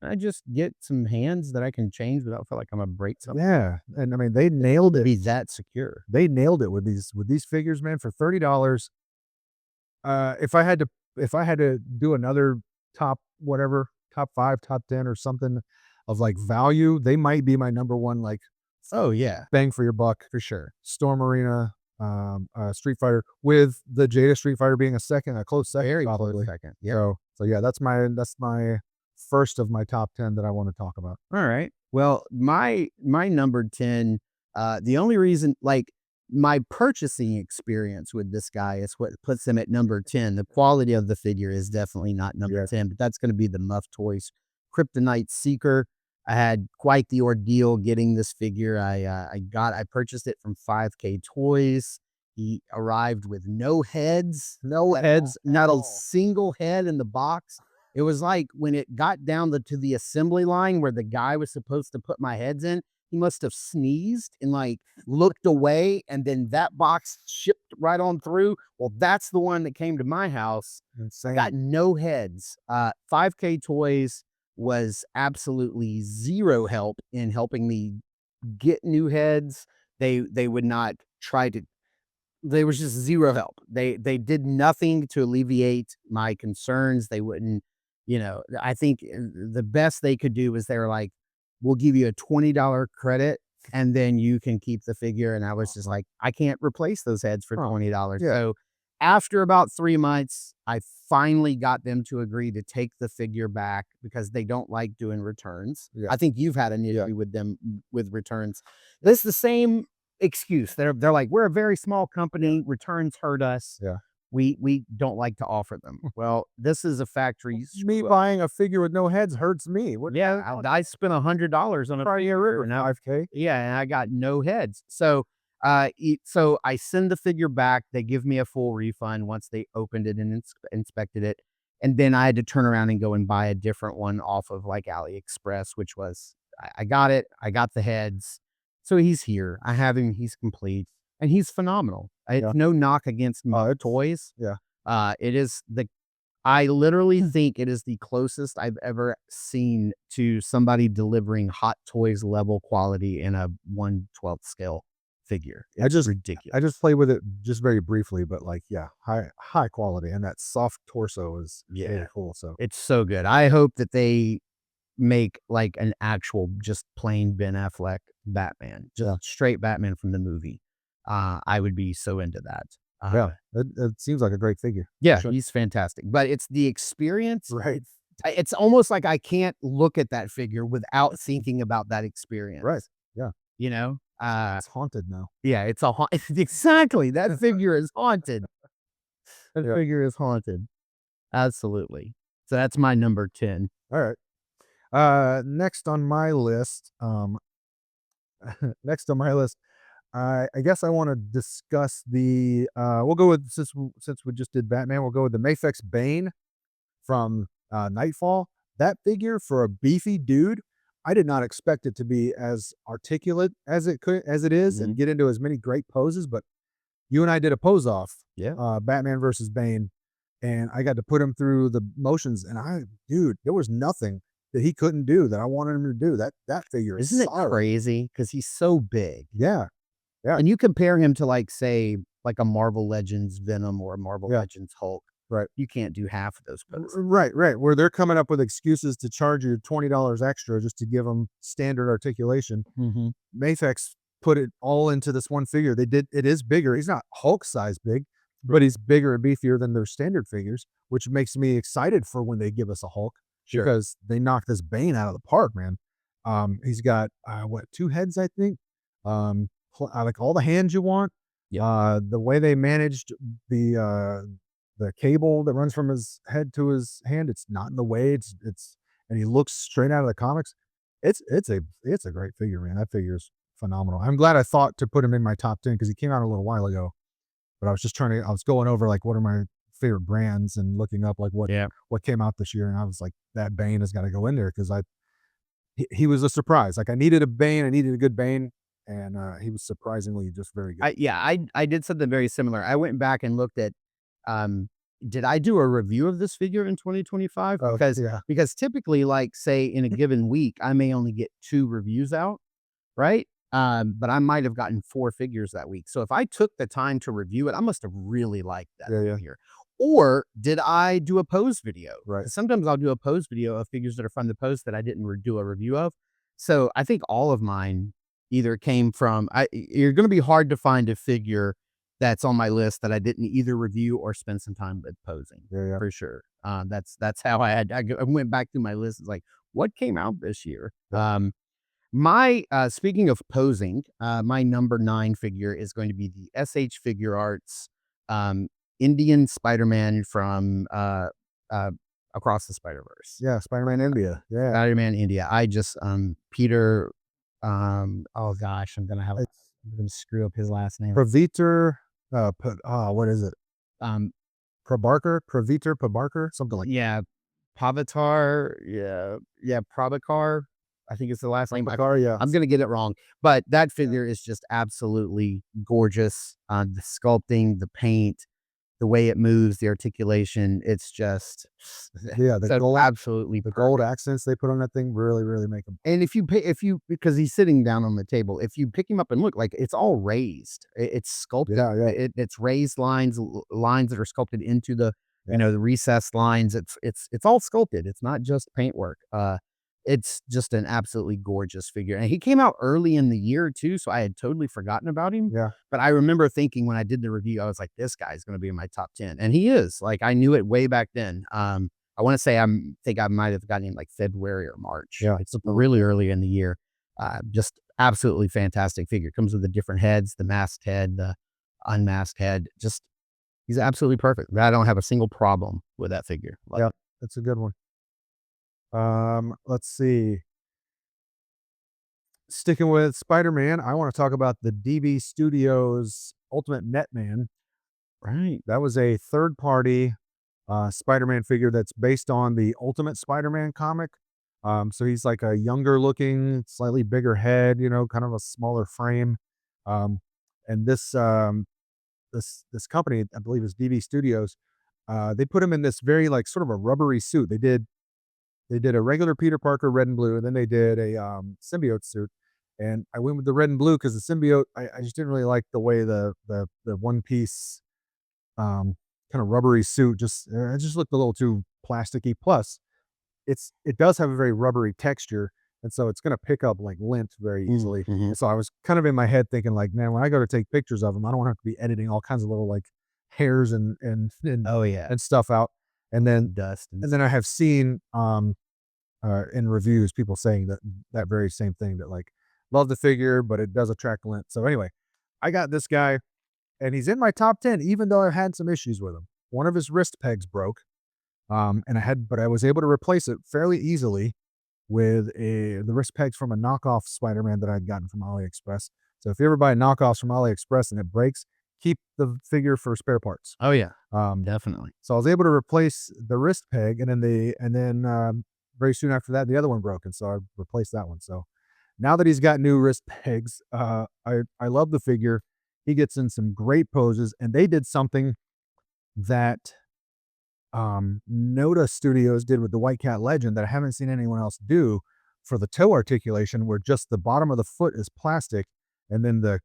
S3: I just get some hands that I can change without feel like I'm gonna break something.
S4: Yeah, and I mean, they nailed it.
S3: Be that secure.
S4: They nailed it with these figures, man, for $30. If I had to do another top whatever, top 5, top 10 or something of, like, value, they might be my number one, like,
S3: Oh, yeah,
S4: bang for your buck.
S3: for sure.
S4: Storm Arena, Street Fighter, with the Jada Street Fighter being a close second,
S3: Very
S4: probably.
S3: close second. Yeah.
S4: So yeah, that's my first of my top 10 that I want to talk about.
S3: All right. Well, my number 10, the only reason, like, my purchasing experience with this guy is what puts him at number 10. The quality of the figure is definitely not number
S4: Yeah.
S3: 10, but that's going to be the Muff Toys Kryptonite Seeker. I had quite the ordeal getting this figure. I purchased it from 5K Toys. He arrived with no heads, not a single head in the box. It was like when it got down to the assembly line where the guy was supposed to put my heads in, he must have sneezed and like looked away, and then that box shipped right on through. Well, that's the one that came to my house.
S4: Insane.
S3: Got no heads. 5K Toys was absolutely zero help in helping me get new heads. They would not try to. There was just zero help. They did nothing to alleviate my concerns. They wouldn't, I think the best they could do was they were like, we'll give you a $20 credit and then you can keep the figure. And I was just like, I can't replace those heads for $20.
S4: Yeah.
S3: So after about 3 months, I finally got them to agree to take the figure back because they don't like doing returns.
S4: Yeah.
S3: I think you've had an issue
S4: Yeah.
S3: with them with returns. It's the same excuse. They're like, we're a very small company. Returns hurt us.
S4: Yeah.
S3: We don't like to offer them. Well, this is a factory.
S4: Me buying a figure with no heads hurts me. What?
S3: Yeah, I spent $100 on a figure. Now,
S4: 5K.
S3: yeah, and I got no heads. So, so I send the figure back. They give me a full refund once they opened it and inspected it, and then I had to turn around and go and buy a different one off of like AliExpress, which was I got it. I got the heads. So he's here. I have him. He's complete. and he's phenomenal. It's
S4: Yeah.
S3: no knock against
S4: It's-
S3: toys.
S4: yeah.
S3: It is I literally think it is the closest I've ever seen to somebody delivering Hot Toys level quality in a 1/12 scale figure. It's ridiculous.
S4: I just played with it just very briefly, but like, yeah, high quality, and that soft torso is really cool. So
S3: It's so good. I hope that they make like an actual just plain Ben Affleck Batman, just straight Batman from the movie. I would be so into that.
S4: yeah, it seems like a great figure.
S3: Yeah,
S4: Sure.
S3: he's fantastic. But it's the experience.
S4: Right.
S3: It's almost like I can't look at that figure without thinking about that experience.
S4: Right. Yeah.
S3: You know?
S4: It's haunted now.
S3: Yeah, it's a exactly. That figure is haunted. That
S4: Yeah.
S3: figure is haunted. Absolutely. So that's my number 10.
S4: All right. Next on my list, next on my list, I guess I want to discuss the. We'll go with since we just did Batman, we'll go with the Mafex Bane from Nightfall. That figure for a beefy dude, I did not expect it to be as articulate as it is and get into as many great poses. But you and I did a pose off, Batman versus Bane, and I got to put him through the motions. And dude, there was nothing that he couldn't do that I wanted him to do. That figure is
S3: Isn't it
S4: solid.
S3: crazy? Because he's so big.
S4: Yeah. Yeah.
S3: And you compare him to like, say, like a Marvel Legends Venom or a Marvel Legends Hulk.
S4: Right.
S3: You can't do half of those poses.
S4: Right. Where they're coming up with excuses to charge you $20 extra just to give them standard articulation. Mafex put it all into this one figure. It is bigger. He's not Hulk size big, but he's bigger and beefier than their standard figures, which makes me excited for when they give us a Hulk.
S3: Sure.
S4: Because they knocked this Bane out of the park, man. He's got 2 heads, I think. Like all the hands you want.
S3: Yeah.
S4: The way they managed the cable that runs from his head to his hand, it's not in the way. It's and he looks straight out of the comics. It's a great figure, man. That figure is phenomenal. I'm glad I thought to put him in my top 10 because he came out a little while ago. But I was going over like what are my favorite brands and looking up like what came out this year, and I was like, that Bane has got to go in there because he was a surprise. Like I needed a Bane, I needed a good Bane, and he was surprisingly just very good.
S3: I did something very similar. I went back and looked at did I do a review of this figure in 2025? Because typically, like say in a given week, I may only get 2 reviews out, right? But I might have gotten 4 figures that week. So if I took the time to review it, I must have really liked that figure. Or did I do a pose video?
S4: Right.
S3: Sometimes I'll do a pose video of figures that are fun to pose that I didn't do a review of. So I think all of mine either came from, you're going to be hard to find a figure that's on my list that I didn't either review or spend some time with posing. For sure. That's how I went back through my list. It's like, what came out this year? My speaking of posing, my number 9 figure is going to be the SH Figure Arts Indian Spider-Man from Across the Spider-Verse.
S4: Yeah, Spider-Man India. Yeah.
S3: Spider-Man India. I just Peter oh gosh, I'm gonna screw up his last name.
S4: Praviter what is it? Prabhakar, something like
S3: Pavatar, Prabhakar, I think it's the last name.
S4: Prabhakar, yeah.
S3: I'm gonna get it wrong, but that figure is just absolutely gorgeous. The sculpting, the paint, the way it moves, the articulation, it's just absolutely
S4: the gold accents they put on that thing really, really make them.
S3: And because he's sitting down on the table, if you pick him up and look, like it's all raised, it's sculpted. It's raised lines that are sculpted into the the recessed lines. It's all sculpted. It's not just paintwork. It's just an absolutely gorgeous figure. And he came out early in the year too, so I had totally forgotten about him.
S4: Yeah.
S3: But I remember thinking when I did the review, I was like, this guy's going to be in my top 10. And he is. Like, I knew it way back then. I want to say I might have gotten him like February or March.
S4: Yeah.
S3: It's really early in the year. Just absolutely fantastic figure. Comes with the different heads, the masked head, the unmasked head. Just, he's absolutely perfect. I don't have a single problem with that figure.
S4: That's a good one. Let's see. Sticking with Spider-Man, I want to talk about the DB Studios Ultimate Netman.
S3: Right.
S4: That was a third-party Spider-Man figure that's based on the Ultimate Spider-Man comic. So he's like a younger looking, slightly bigger head, kind of a smaller frame. And this company, I believe is DV Studios, they put him in this very like sort of a rubbery suit. They did a regular Peter Parker red and blue, and then they did a symbiote suit. And I went with the red and blue because the symbiote, I just didn't really like the way the one piece kind of rubbery suit it just looked a little too plasticky. Plus, it does have a very rubbery texture, and so it's going to pick up like lint very easily. And so I was kind of in my head thinking like, man, when I go to take pictures of them, I don't want to have to be editing all kinds of little like hairs and
S3: Oh yeah,
S4: and stuff out. And then
S3: dust.
S4: and then I have seen in reviews people saying that very same thing, that like love the figure, but it does attract lint. So anyway, I got this guy, and he's in my top 10, even though I've had some issues with him. One of his wrist pegs broke, but I was able to replace it fairly easily with the wrist pegs from a knockoff Spider-Man that I'd gotten from AliExpress. So if you ever buy knockoffs from AliExpress and it breaks, keep the figure for spare parts.
S3: Oh yeah,
S4: Um,
S3: definitely.
S4: so I was able to replace the wrist peg, and then very soon after that, the other one broke, and so I replaced that one. So now that he's got new wrist pegs, I love the figure. He gets in some great poses, and they did something that Noda Studios did with the White Cat Legend that I haven't seen anyone else do for the toe articulation, where just the bottom of the foot is plastic, and then the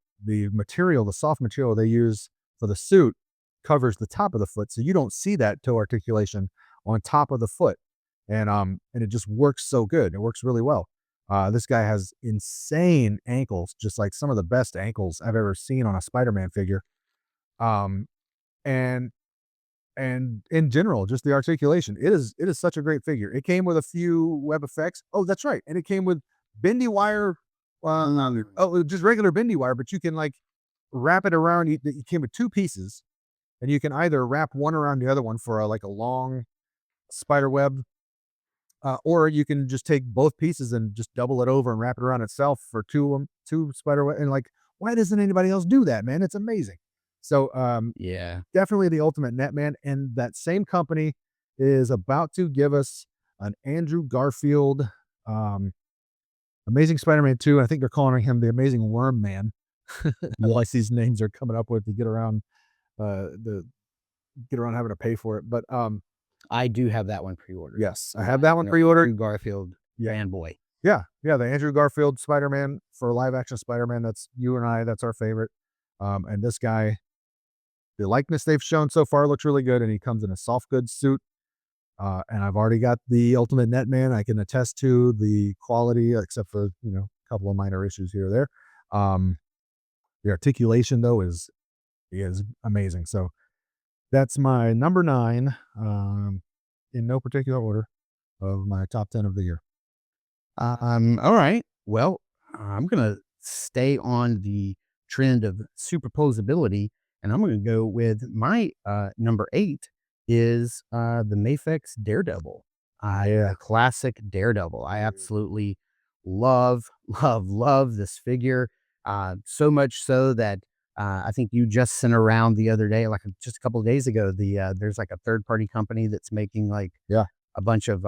S4: material, the soft material they use for the suit covers the top of the foot, so you don't see that toe articulation on top of the foot. And it just works so good. It works really well. This guy has insane ankles, just like some of the best ankles I've ever seen on a Spider-Man figure. Um, and and in general, just the articulation. It is such a great figure. It came with a few web effects. Oh, that's right. And it came with bendy wire. Just regular bendy wire, but you can like wrap it around. It came with two pieces, and you can either wrap one around the other one for like a long spider web, or you can just take both pieces and just double it over and wrap it around itself for two spider web. And like, why doesn't anybody else do that, man? It's amazing. So
S3: Yeah.
S4: definitely the ultimate Netman. And that same company is about to give us an Andrew Garfield Amazing Spider-Man 2. I think they're calling him the Amazing Worm Man. I like these names they're coming up with to get around having to pay for it. But
S3: I do have that one pre-ordered.
S4: yes, I have that one pre-ordered.
S3: Andrew Garfield fanboy.
S4: Yeah, the Andrew Garfield Spider-Man for live action Spider-Man. That's you and I. That's our favorite. And this guy, the likeness they've shown so far looks really good, and he comes in a soft goods suit. And I've already got the Ultimate Netman. I can attest to the quality, except for a couple of minor issues here or there. The articulation though is amazing. So that's my number 9, in no particular order, of my top 10 of the year.
S3: All right. Well, I'm gonna stay on the trend of superposability, and I'm gonna go with my number 8 is the Mafex Daredevil. The classic Daredevil. I absolutely love this figure. So much so that I think you just sent around the other day, like just a couple of days ago, there's like a third party company that's making like a bunch of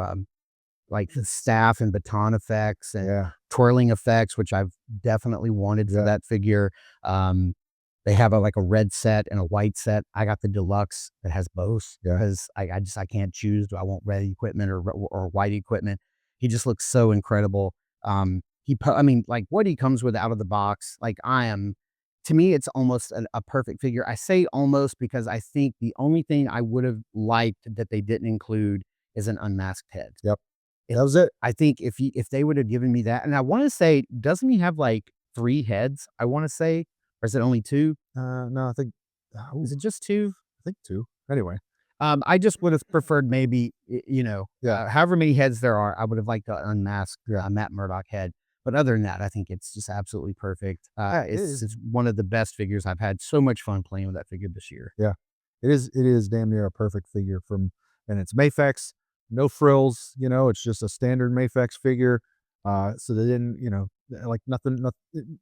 S3: like the staff and baton effects and twirling effects, which I've definitely wanted for that figure. They have like a red set and a white set. I got the deluxe that has both because I can't choose. Do I want red equipment or white equipment? He just looks so incredible. Like what he comes with out of the box, like to me, it's almost a perfect figure. I say almost because I think the only thing I would have liked that they didn't include is an unmasked head.
S4: Yep. That was it.
S3: I think if they would have given me that, and I want to say, doesn't he have like 3 heads? I want to say, or is it only 2?
S4: No, I think.
S3: Is it just 2?
S4: I think 2. Anyway.
S3: I just would have preferred maybe, however many heads there are, I would have liked to unmask Matt Murdock head. But other than that, I think it's just absolutely perfect. It's one of the best figures. I've had so much fun playing with that figure this year.
S4: Yeah, it is damn near a perfect figure and it's Mafex, no frills. It's just a standard Mafex figure. So they didn't, like nothing.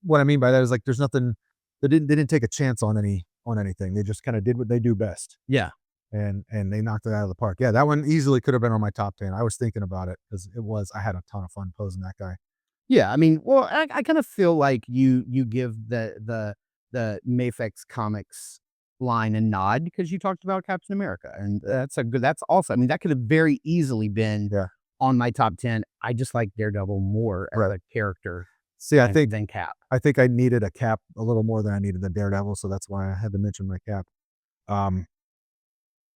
S4: What I mean by that is like there's nothing. They didn't take a chance on anything. They just kind of did what they do best.
S3: Yeah.
S4: And they knocked it out of the park. Yeah, that one easily could have been on my top 10. I was thinking about it because I had a ton of fun posing that guy.
S3: Yeah, I mean, well, I kind of feel like you give the the Mafex Comics line a nod because you talked about Captain America, and that's also, I mean, that could have very easily been on my top 10. I just like Daredevil more as a character.
S4: See, I think
S3: than Cap.
S4: I think I needed a Cap a little more than I needed the Daredevil, so that's why I had to mention my Cap. All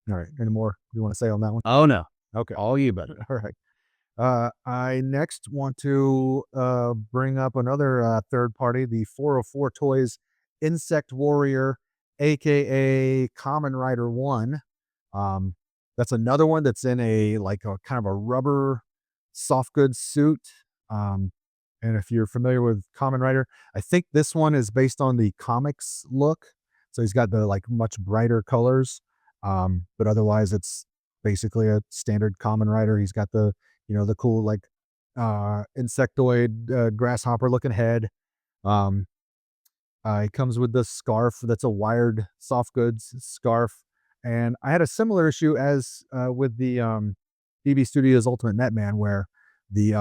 S4: right, any more you want to say on that one?
S3: Oh no,
S4: Okay,
S3: all you, buddy.
S4: all right. I next want to bring up another third party, the 404 Toys Insect Warrior, aka Kamen Rider 1. That's another one that's in a kind of a rubber soft goods suit. And if you're familiar with Kamen Rider, I think this one is based on the comics look. So he's got the much brighter colors. But otherwise it's basically a standard Kamen Rider. He's got the the cool insectoid grasshopper looking head. He comes with the scarf that's a wired soft goods scarf. And I had a similar issue as with the DB Studios Ultimate Netman, where the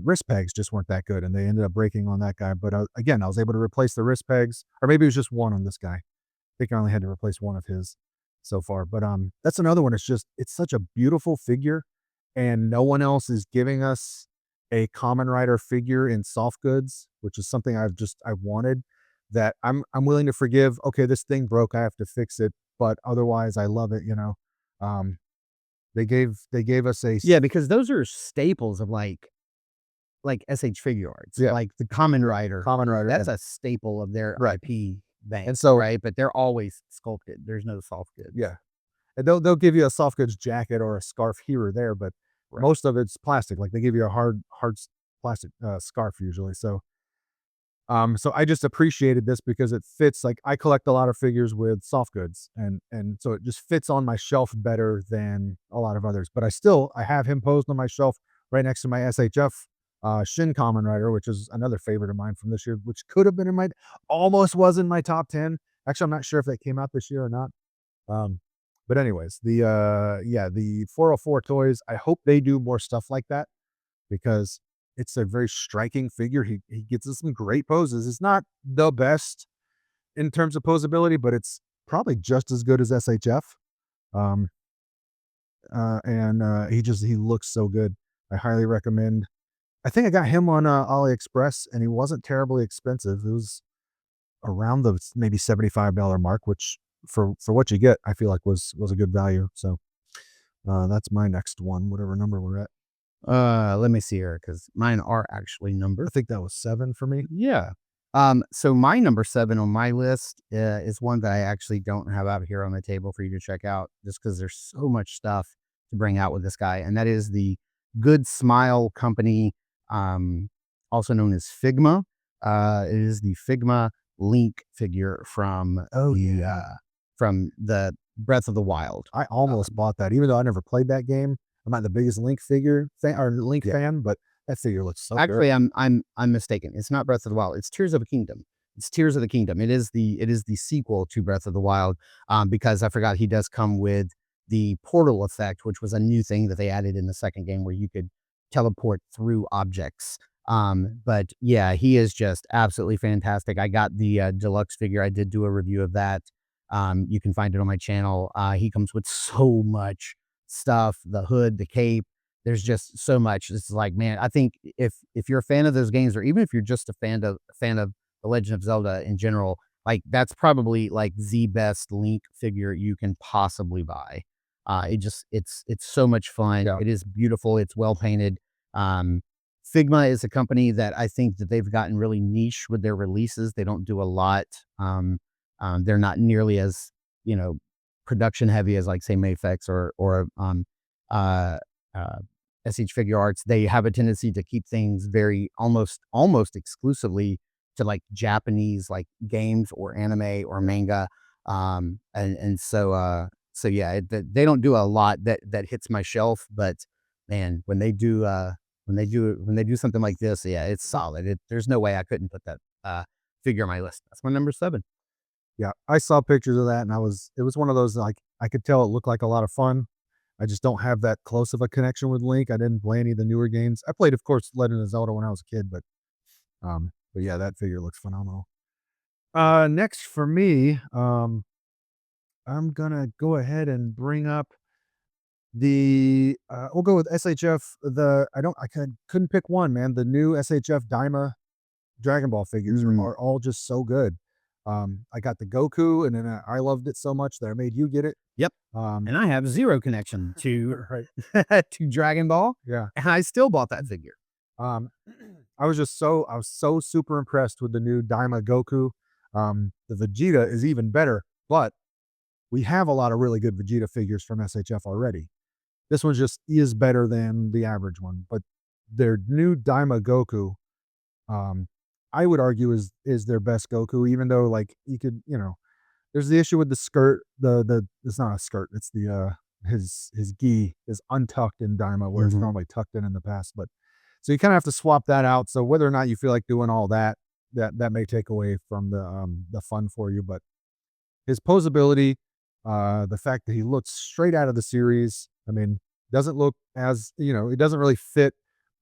S4: wrist pegs just weren't that good, and they ended up breaking on that guy. But again, I was able to replace the wrist pegs, or maybe it was just one on this guy. I think I only had to replace one of his so far. But that's another one. It's such a beautiful figure, and no one else is giving us a Kamen Rider figure in soft goods, which is something I wanted. That I'm willing to forgive. Okay, this thing broke, I have to fix it, but otherwise I love it. They gave us a
S3: because those are staples of like SH Figure Arts.
S4: Yeah.
S3: Like the Kamen Rider. That's
S4: and-
S3: a staple of their
S4: Right.
S3: IP bank.
S4: And so-
S3: right, but they're always sculpted. There's no soft goods.
S4: Yeah. And they'll give you a soft goods jacket or a scarf here or there, but most of it's plastic. Like they give you a hard plastic scarf usually. So I just appreciated this because it fits. Like I collect a lot of figures with soft goods, and so it just fits on my shelf better than a lot of others. But I have him posed on my shelf right next to my SHF Shin Kamen Rider, which is another favorite of mine from this year, which could have been almost was in my top 10. Actually, I'm not sure if that came out this year or not. But anyways, the 404 Toys, I hope they do more stuff like that, because it's a very striking figure. He gets us some great poses. It's not the best in terms of posability, but it's probably just as good as SHF. He looks so good. I highly recommend. I think I got him on AliExpress, and he wasn't terribly expensive. It was around the maybe $75 mark, which for what you get, I feel like was a good value. So that's my next one, whatever number we're at.
S3: Let me see here, because mine are actually numbered.
S4: I think that was 7 for me.
S3: Yeah. So my number 7 on my list is one that I actually don't have out here on the table for you to check out, just because there's so much stuff to bring out with this guy, and that is the Good Smile Company, also known as Figma. It is the Figma Link figure from from the Breath of the Wild.
S4: I almost bought that, even though I never played that game. I'm not the biggest Link figure fan, but that figure looks so
S3: Actually,
S4: good.
S3: I'm mistaken. It's not Breath of the Wild. It's Tears of a Kingdom. It's Tears of the Kingdom. It is the sequel to Breath of the Wild. Because I forgot he does come with the portal effect, which was a new thing that they added in the second game, where you could teleport through objects. But yeah, he is just absolutely fantastic. I got the deluxe figure. I did do a review of that. You can find it on my channel. He comes with so much stuff, the hood, the cape. There's just so much. It's like, man, I think if you're a fan of those games, or even if you're just a fan of The Legend of Zelda in general, like that's probably like the best Link figure you can possibly buy. It's so much fun.
S4: Yeah.
S3: It is beautiful. It's well painted. Figma is a company that I think that they've gotten really niche with their releases. They don't do a lot. They're not nearly as, production heavy as like say Mafex or SH Figure Arts. They have a tendency to keep things very almost exclusively to like Japanese like games or anime or manga. So yeah, they don't do a lot that hits my shelf, but man, when they do something like this, yeah, it's solid. There's no way I couldn't put that figure on my list. That's my number 7.
S4: Yeah, I saw pictures of that, and it was one of those, like, I could tell it looked like a lot of fun. I just don't have that close of a connection with Link. I didn't play any of the newer games. I played, of course, Legend of Zelda when I was a kid, but yeah, that figure looks phenomenal. Next for me, I'm gonna go ahead and bring up we'll go with SHF. Couldn't pick one, man. The new SHF Daima Dragon Ball figures are all just so good. I got the Goku, and then I loved it so much that I made you get it.
S3: Yep. And I have zero connection to to Dragon Ball,
S4: Yeah.
S3: and I still bought that figure.
S4: I was so super impressed with the new Daima Goku. The Vegeta is even better, but we have a lot of really good Vegeta figures from SHF already. This one just is better than the average one, but their new Daima Goku, I would argue is their best Goku, even though like you could, there's the issue with the skirt, it's not a skirt, it's his gi is untucked in Daima where it's normally tucked in the past, but so you kind of have to swap that out. So whether or not you feel like doing all that, that may take away from the fun for you, but his posability, the fact that he looks straight out of the series. I mean, doesn't look as, it doesn't really fit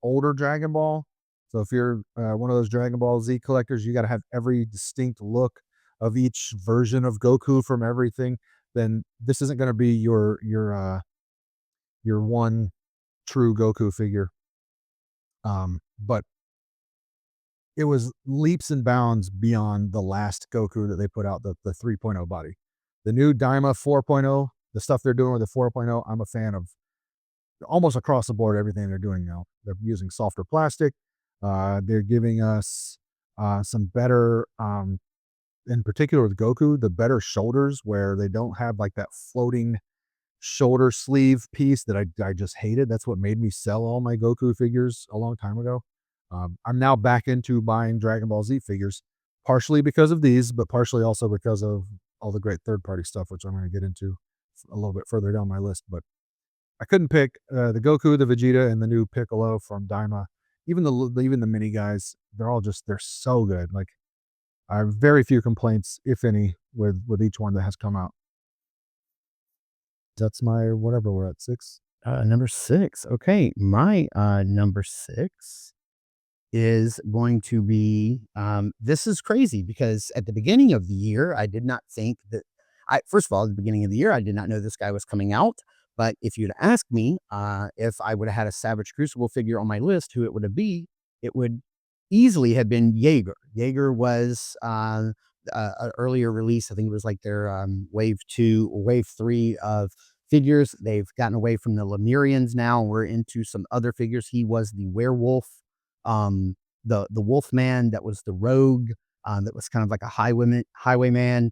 S4: older Dragon Ball. So if you're one of those Dragon Ball Z collectors, you got to have every distinct look of each version of Goku from everything. Then this isn't going to be your one true Goku figure. But it was leaps and bounds beyond the last Goku that they put out, the 3.0 body. The new Daima 4.0, the stuff they're doing with the 4.0, I'm a fan of almost across the board, everything they're doing now. They're using softer plastic. They're giving us some better, in particular with Goku, the better shoulders where they don't have like that floating shoulder sleeve piece that I just hated. That's what made me sell all my Goku figures a long time ago. I'm now back into buying Dragon Ball Z figures, partially because of these, but partially also because of all the great third-party stuff, which I'm going to get into a little bit further down my list. But I couldn't pick the Goku, the Vegeta, and the new Piccolo from Daima. Even the mini guys, they're so good. Like I have very few complaints, if any, with each one that has come out. That's my whatever we're at 6.
S3: Number 6. Okay, my number 6 is going to be this is crazy because at the beginning of the year, I did not think that first of all, at the beginning of the year, I did not know this guy was coming out. But if you'd asked me if I would have had a Savage Crucible figure on my list, who it would have be, it would easily have been Jaeger. Jaeger was an earlier release. I think it was like their wave 2 or wave 3 of figures. They've gotten away from the Lemurians now. We're into some other figures. He was the werewolf, the Wolfman that was the rogue, that was kind of like a highwayman.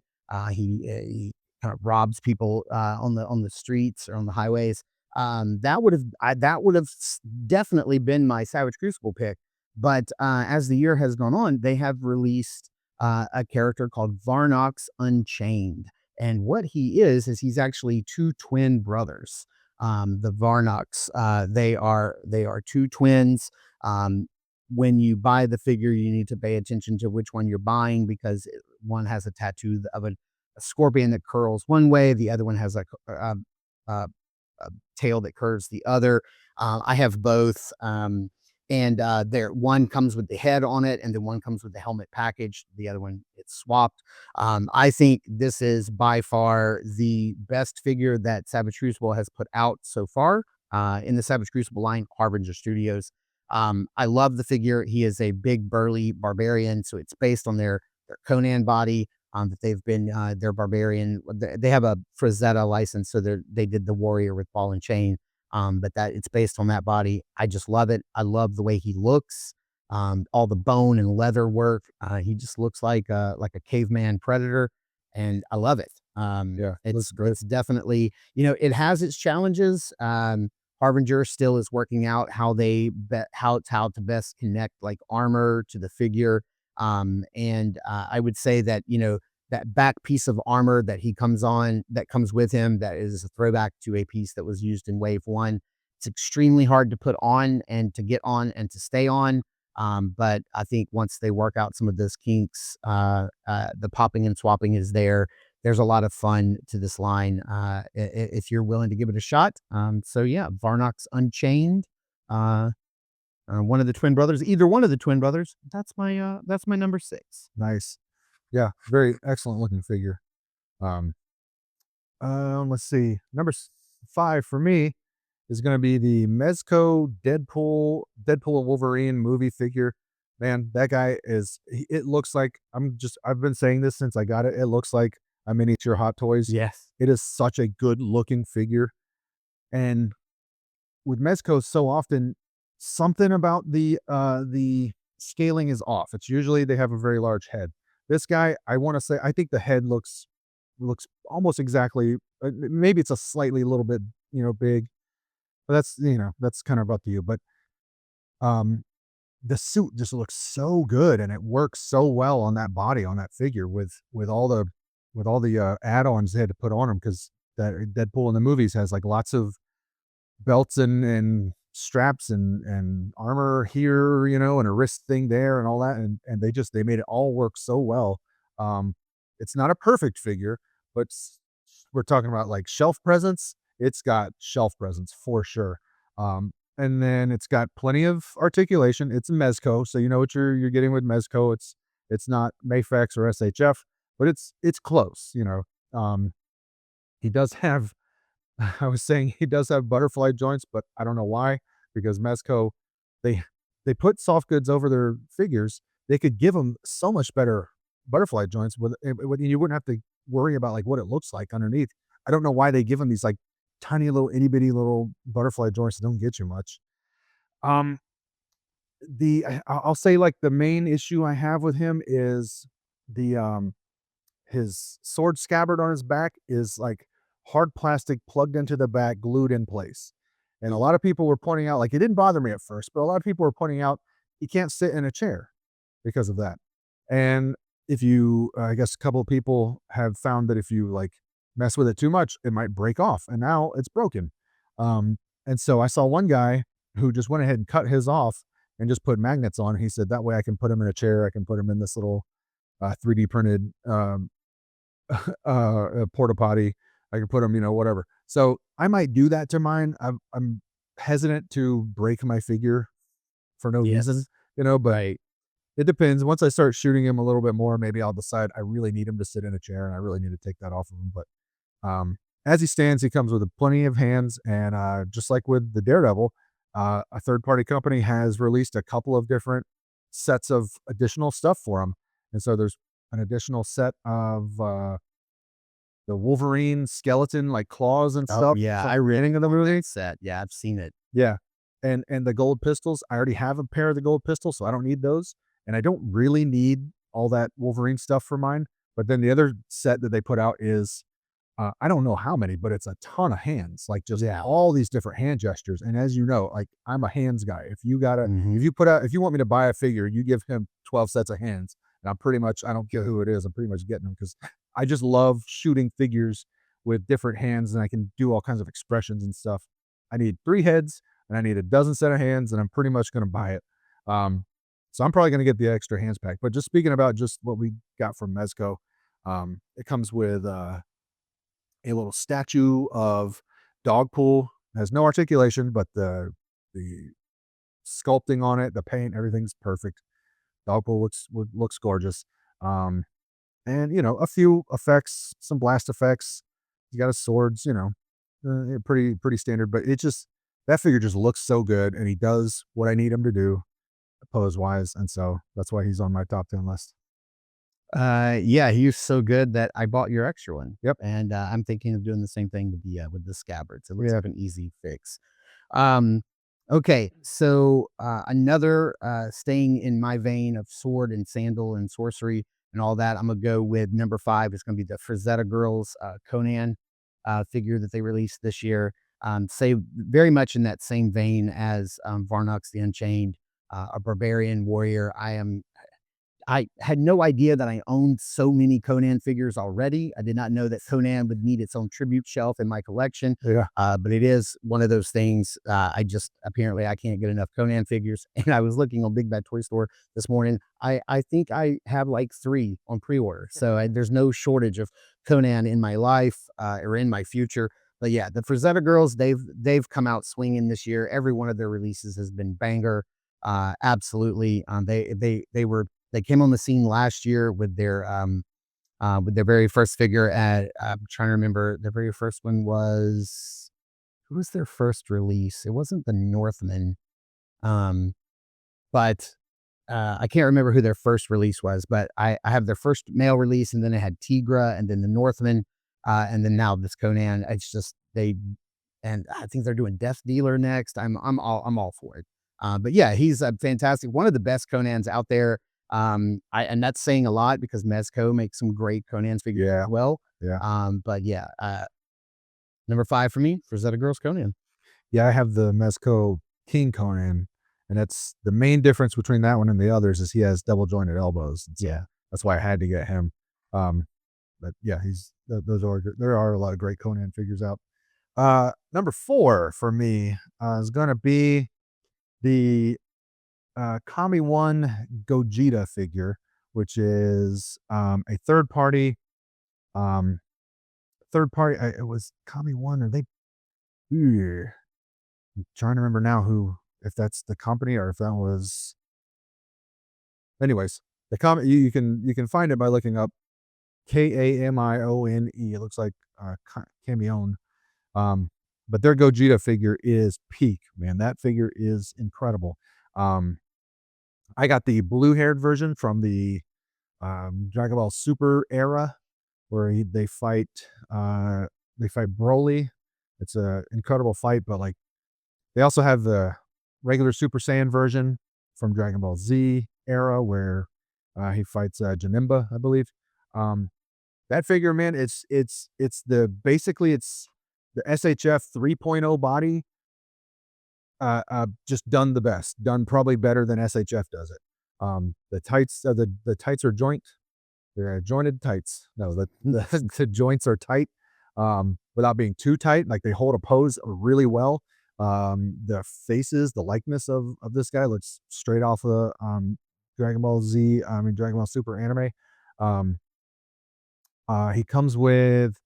S3: He kind of robs people on the streets or on the highways. That would have definitely been my Savage Crucible pick. But as the year has gone on, they have released a character called Varnox Unchained. And what he is he's actually 2 twin brothers. The Varnox, they are 2 twins. When you buy the figure, you need to pay attention to which one you're buying because one has a tattoo of a scorpion that curls one way, the other one has a tail that curves the other. I have both. And one comes with the head on it, and then one comes with the helmet package. The other one, it's swapped. I think this is by far the best figure that Savage Crucible has put out so far in the Savage Crucible line, Harbinger Studios. I love the figure. He is a big, burly barbarian, so it's based on their Conan body. That they've been their barbarian. They have a Frazetta license, so they did the warrior with ball and chain. But that it's based on that body. I just love it. I love the way he looks. All the bone and leather work. He just looks like a caveman predator, and I love it.
S4: Yeah, looks great.
S3: It's definitely, it has its challenges. Harbinger still is working out how to best connect like armor to the figure. And I would say that, that back piece of armor that comes with him, that is a throwback to a piece that was used in wave 1. It's extremely hard to put on and to get on and to stay on. But I think once they work out some of those kinks, the popping and swapping is there. There's a lot of fun to this line if you're willing to give it a shot. So yeah, Varnox Unchained, one of the twin brothers, either one of the twin brothers. That's my number 6.
S4: Nice. Yeah, very excellent looking figure. Um, let's see. Five for me is going to be the Mezco Deadpool and Wolverine movie figure. Man, that guy is. It looks like I've been saying this since I got it. It looks like a miniature Hot Toys.
S3: Yes.
S4: It is such a good looking figure, and with Mezco, so often something about the scaling is off. It's usually they have a very large head. This guy, I want to say, I think the head looks almost exactly. Maybe it's a slightly little bit big, but that's kind of up to you. But um, the suit just looks so good, and it works so well on that body, on that figure, with all the add-ons they had to put on him, because that Deadpool in the movies has like lots of belts and straps and armor here, and a wrist thing there and all that, and they made it all work so well. Um, it's not a perfect figure, but we're talking about like shelf presence. It's got shelf presence for sure. And then it's got plenty of articulation. It's a Mezco, so you know what you're getting with Mezco. It's not Mafex or SHF, but it's close. He does have I was saying he does have butterfly joints, but I don't know why, because Mezco, they they put soft goods over their figures. They could give them so much better butterfly joints you wouldn't have to worry about like what it looks like underneath. I don't know why they give them these like tiny little itty bitty little butterfly joints that don't get you much. Um, I'll say like the main issue I have with him is the his sword scabbard on his back is like hard plastic plugged into the back, glued in place. And a lot of people were pointing out, like, it didn't bother me at first, but a lot of people were pointing out he can't sit in a chair because of that. And if you, I guess a couple of people have found that if you like mess with it too much, it might break off. And now it's broken. And so I saw one guy who just went ahead and cut his off and just put magnets on. He said that way I can put him in a chair. I can put him in this little 3D printed a porta potty. I can put them, whatever. So I might do that to mine. I'm hesitant to break my figure for no reason,
S3: Yes.
S4: but
S3: Right.
S4: it depends. Once I start shooting him a little bit more, maybe I'll decide I really need him to sit in a chair and I really need to take that off of him. But as he stands, he comes with plenty of hands. And just like with the Daredevil, a third party company has released a couple of different sets of additional stuff for him. And so there's an additional set of the Wolverine skeleton, like claws and
S3: Oh,
S4: stuff.
S3: yeah. I read the movie set. Yeah, I've seen it.
S4: Yeah. And the gold pistols, I already have a pair of the gold pistols, so I don't need those. And I don't really need all that Wolverine stuff for mine. But then the other set that they put out is I don't know how many, but it's a ton of hands, like just
S3: Yeah.
S4: all these different hand gestures. And as you know, like I'm a hands guy. If you
S3: Mhm.
S4: if you want me to buy a figure, you give him 12 sets of hands. And I don't care who it is. I'm pretty much getting them because I just love shooting figures with different hands and I can do all kinds of expressions and stuff. I need 3 heads and I need a dozen set of hands and I'm pretty much going to buy it. Um, so I'm probably going to get the extra hands pack. But just speaking about just what we got from Mezco, it comes with a little statue of Dogpool. Has no articulation, but the sculpting on it, the paint, everything's perfect. Dogpool looks gorgeous. Um, and a few effects, some blast effects. He's got his swords, pretty standard. But that figure just looks so good, and he does what I need him to do pose wise, and so that's why he's on my top 10 list.
S3: Yeah, he was so good that I bought your extra one.
S4: Yep.
S3: And I'm thinking of doing the same thing with the scabbards. It looks
S4: Yeah.
S3: like an easy fix. Um, okay, so another staying in my vein of sword and sandal and sorcery and all that, I'm gonna go with number 5. It's gonna be the Frazetta Girls Conan figure that they released this year. Say very much in that same vein as Varnox the Unchained, a barbarian warrior. I had no idea that I owned so many Conan figures already. I did not know that Conan would need its own tribute shelf in my collection.
S4: Yeah.
S3: But it is one of those things. Apparently I can't get enough Conan figures. And I was looking on Big Bad Toy Store this morning. I think I have like 3 on pre-order. So there's no shortage of Conan in my life or in my future. But yeah, the Frazetta Girls, they've come out swinging this year. Every one of their releases has been banger. Absolutely. They were They came on the scene last year with their very first figure. I'm trying to remember. Their very first one was, who was their first release? It wasn't the Northman, but I can't remember who their first release was. But I have their first male release, and then I had Tigra, and then the Northman, and then now this Conan. It's just and I think they're doing Death Dealer next. I'm all for it. But yeah, he's a fantastic, one of the best Conans out there. And that's saying a lot because Mezco makes some great Conan's figures as well.
S4: Yeah.
S3: But yeah, number 5 for me, Rosetta Girls Conan.
S4: Yeah, I have the Mezco King Conan, and that's the main difference between that one and the others is he has double jointed elbows. So
S3: Yeah.
S4: that's why I had to get him. But yeah, there are a lot of great Conan figures out. Number 4 for me is gonna be the Kami One Gogeta figure, which is a third party. It was Kami One, or they. I'm trying to remember now if that's the company or if that was. Anyways, the comment you can find it by looking up Kamione. It looks like Camion. But their Gogeta figure is peak, man. That figure is incredible. I got the blue-haired version from the Dragon Ball Super era, where they fight Broly. It's an incredible fight, but like they also have the regular Super Saiyan version from Dragon Ball Z era, where he fights Janemba, I believe. That figure, man, it's basically the SHF 3.0 body, just done the best, done probably better than SHF does it. The tights, the tights are they're jointed tights. No, the joints are tight, without being too tight. Like they hold a pose really well. The faces, the likeness of this guy looks straight off of Dragon Ball Super anime. He comes with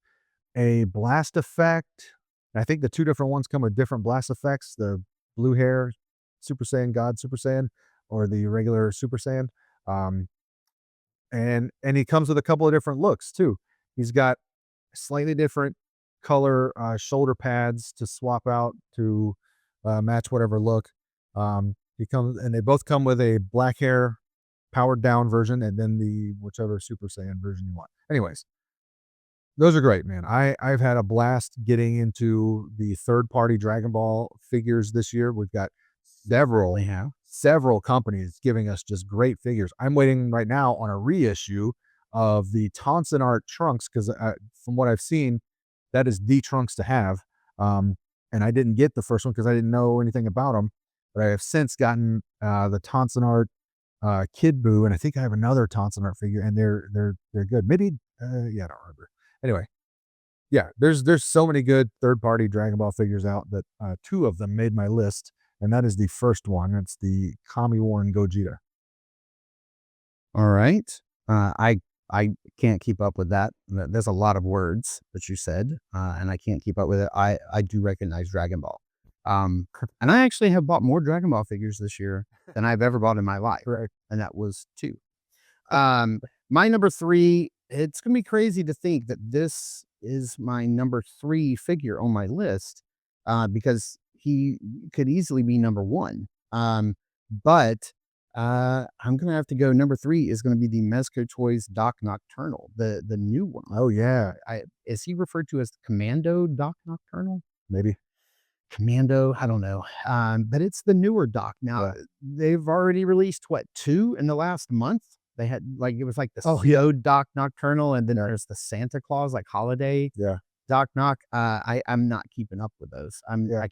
S4: a blast effect. I think the two different ones come with different blast effects. The blue hair Super Saiyan God Super Saiyan, or the regular Super Saiyan. And he comes with a couple of different looks too. He's got slightly different color shoulder pads to swap out to match whatever look. They both come with a black hair powered down version, and then the whichever Super Saiyan version you want. Anyways, those are great, man. I've had a blast getting into the third-party Dragon Ball figures this year. We've got several companies giving us just great figures. I'm waiting right now on a reissue of the Tonson Art Trunks, because from what I've seen, that is the Trunks to have. And I didn't get the first one because I didn't know anything about them, but I have since gotten the Tonson Art Kid Buu, and I think I have another Tonson Art figure, and they're good. Maybe I don't remember. Anyway, yeah, there's so many good third-party Dragon Ball figures out that 2 of them made my list, and that is the first one. It's the Kami One Gogeta.
S3: All right. I can't keep up with that. There's a lot of words that you said, and I can't keep up with it. I do recognize Dragon Ball. And I actually have bought more Dragon Ball figures this year than I've ever bought in my life.
S4: Right.
S3: And that was 2. My number 3, it's going to be crazy to think that this is my number 3 figure on my list, because he could easily be number 1. But I'm going to have to go. Number 3 is going to be the Mezco Toys Doc Nocturnal, the new one.
S4: Oh yeah.
S3: Is he referred to as Commando Doc Nocturnal?
S4: Maybe.
S3: Commando, I don't know. But it's the newer Doc. Now, they've already released, 2 in the last month? They had, it was like the Snow Doc Nocturnal, and then there's the Santa Claus, holiday Doc Noc. I'm not keeping up with those. I'm not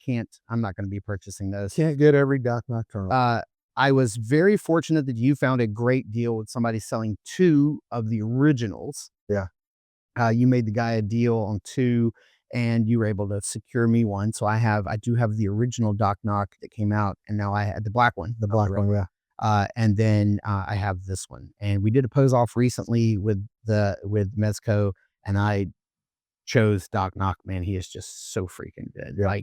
S3: going to be purchasing those.
S4: Can't get every Doc Nocturnal.
S3: I was very fortunate that you found a great deal with somebody selling 2 of the originals.
S4: Yeah.
S3: You made the guy a deal on 2, and you were able to secure me one. So I do have the original Doc Noc that came out, and now I had the black one.
S4: The black one, yeah.
S3: And then I have this one, and we did a pose off recently with Mezco, and I chose Doc Noc. Man, he is just so freaking good.
S4: Yeah.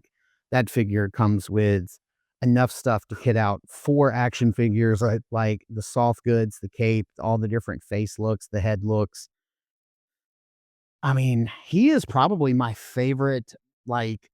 S3: That figure comes with enough stuff to hit out 4 action figures,
S4: Right.
S3: like the soft goods, the cape, all the different face looks, the head looks. I mean, he is probably my favorite, like,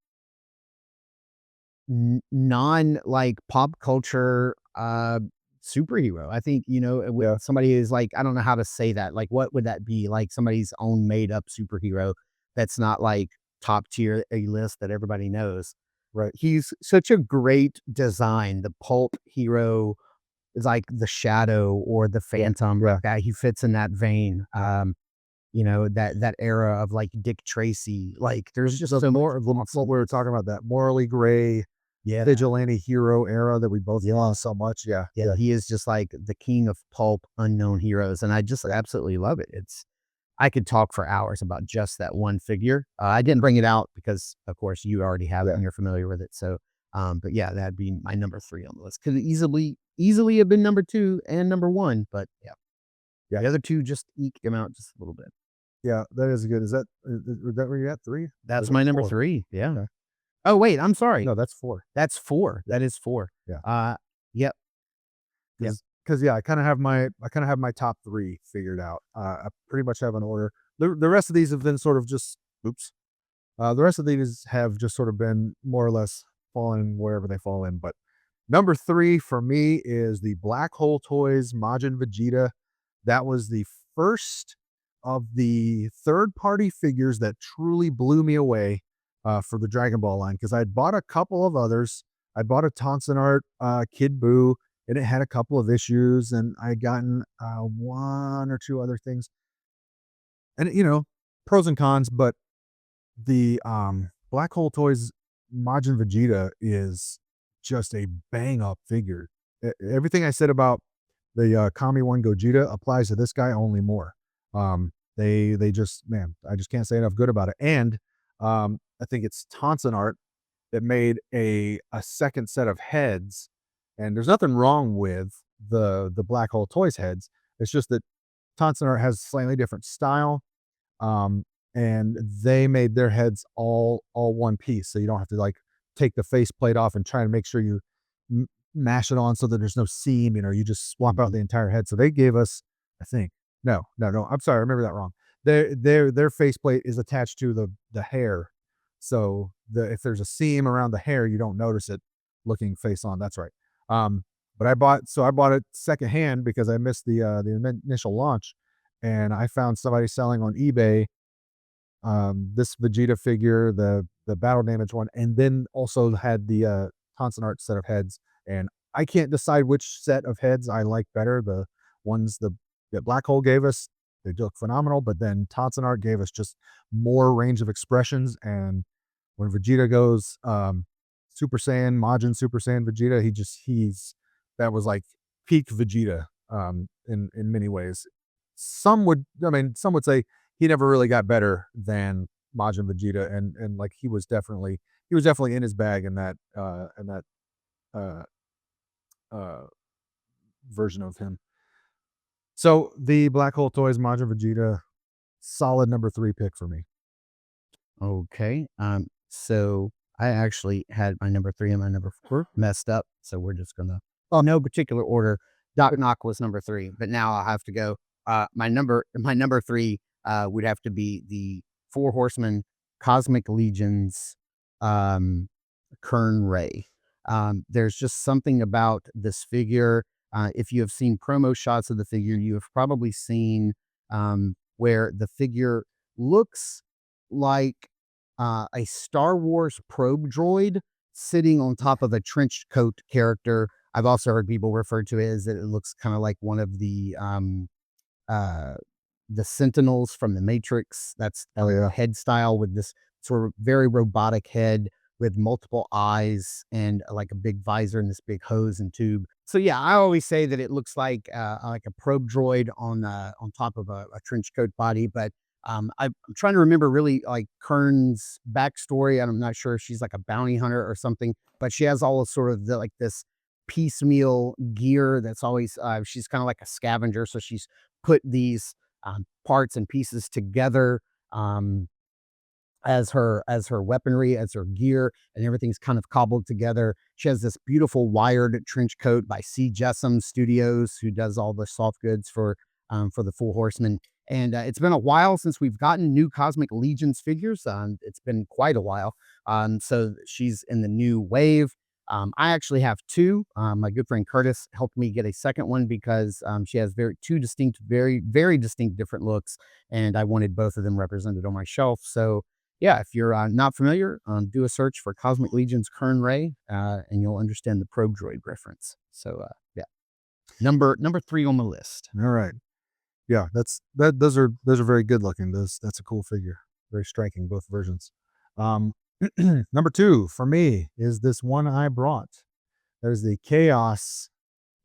S3: non, like, pop culture, superhero. I think,
S4: Yeah.
S3: somebody is like, I don't know how to say that. Like, what would that be? Like somebody's own made up superhero that's not like top tier A list that everybody knows.
S4: Right.
S3: He's such a great design. The pulp hero is like the Shadow or the Phantom.
S4: Yeah.
S3: That he fits in that vein. That era of like Dick Tracy. Like there's just so
S4: More
S3: much
S4: of what we were talking about, that morally gray
S3: yeah.
S4: vigilante hero era that we both love so much. Yeah.
S3: Yeah, he is just like the king of pulp unknown heroes, and I just absolutely love it. I could talk for hours about just that one figure. I didn't bring it out because, of course, you already have it and you're familiar with it. So, but yeah, that'd be my number 3 on the list. Could easily have been number 2 and number 1, but yeah.
S4: Yeah.
S3: The other 2 just eke him out just a little bit.
S4: Yeah, that is good. Is that where you're at? 3?
S3: That's
S4: Is it
S3: my number
S4: 4?
S3: 3. Yeah.
S4: Okay.
S3: Oh, wait, I'm sorry.
S4: No, that's 4.
S3: That's 4. That is 4.
S4: Yeah.
S3: Yep. Yep.
S4: Because yeah, I kind of have my top 3 figured out. I pretty much have an order. The rest of these have been sort of just oops. The rest of these have just sort of been more or less falling wherever they fall in. But number 3 for me is the Black Hole Toys Majin Vegeta. That was the first of the third-party figures that truly blew me away for the Dragon Ball line, because I'd bought a couple of others. I bought a Tonson Art Kid Buu, and it had a couple of issues, and I had gotten 1 or 2 other things. And pros and cons, but the Black Hole Toys Majin Vegeta is just a bang up figure. Everything I said about the Kami One Gogeta applies to this guy, only more. They just, man, I just can't say enough good about it. And I think it's Tonson Art that made a second set of heads, and there's nothing wrong with the Black Hole Toys heads. It's just that Tonson Art has slightly different style. And they made their heads all one piece, so you don't have to like take the faceplate off and try to make sure you mash it on so that there's no seam. You just swap out the entire head. So they gave us, I think, no, I'm sorry, I remember that wrong. Their faceplate is attached to the hair, so if there's a seam around the hair, you don't notice it looking face on. That's right. But I bought it secondhand because I missed the initial launch, and I found somebody selling on eBay this Vegeta figure, the battle damage one, and then also had the Tonson Art set of heads. And I can't decide which set of heads I like better. The ones that Black Hole gave us, they look phenomenal, but then Tonson Art gave us just more range of expressions. And when Vegeta goes Super Saiyan, Majin Super Saiyan Vegeta, that was like peak Vegeta in many ways. Some would say he never really got better than Majin Vegeta, and like he was definitely in his bag in that uh, version of him. So the Black Hole Toys Majin Vegeta, solid number 3 pick for me.
S3: Okay. So I actually had my number 3 and my number 4 messed up. So we're just gonna, no particular order. Doc Knock was number 3, but now I'll have to go. My number 3 would have to be the 4 Horsemen Cosmic Legions, Kern Ray. There's just something about this figure. If you have seen promo shots of the figure, you have probably seen where the figure looks like a Star Wars probe droid sitting on top of a trench coat character. I've also heard people refer to it as that it looks kind of like one of the Sentinels from the Matrix. That's the head style with this sort of very robotic head with multiple eyes and like a big visor and this big hose and tube. So yeah, I always say that it looks like a probe droid on top of a trench coat body. But I'm trying to remember really like Kern's backstory. I'm not sure if she's like a bounty hunter or something, but she has all of sort of like this piecemeal gear that's always she's kind of like a scavenger. So she's put these parts and pieces together. as her weaponry, as her gear, and everything's kind of cobbled together. She has this beautiful wired trench coat by C. Jessam Studios, who does all the soft goods for the Full Horseman. And it's been a while since we've gotten new Cosmic Legions figures. It's been quite a while. So she's in the new wave. I actually have two. My good friend Curtis helped me get a second one because she has two distinct, very distinct different looks, and I wanted both of them represented on my shelf. So yeah, if you're not familiar, do a search for Cosmic Legions Kern Ray, and you'll understand the probe droid reference. So yeah, number 3 on the list.
S4: All right. Yeah, those are very good looking. That's a cool figure. Very striking, both versions. Number 2 for me is this one I brought. There's the Chaos,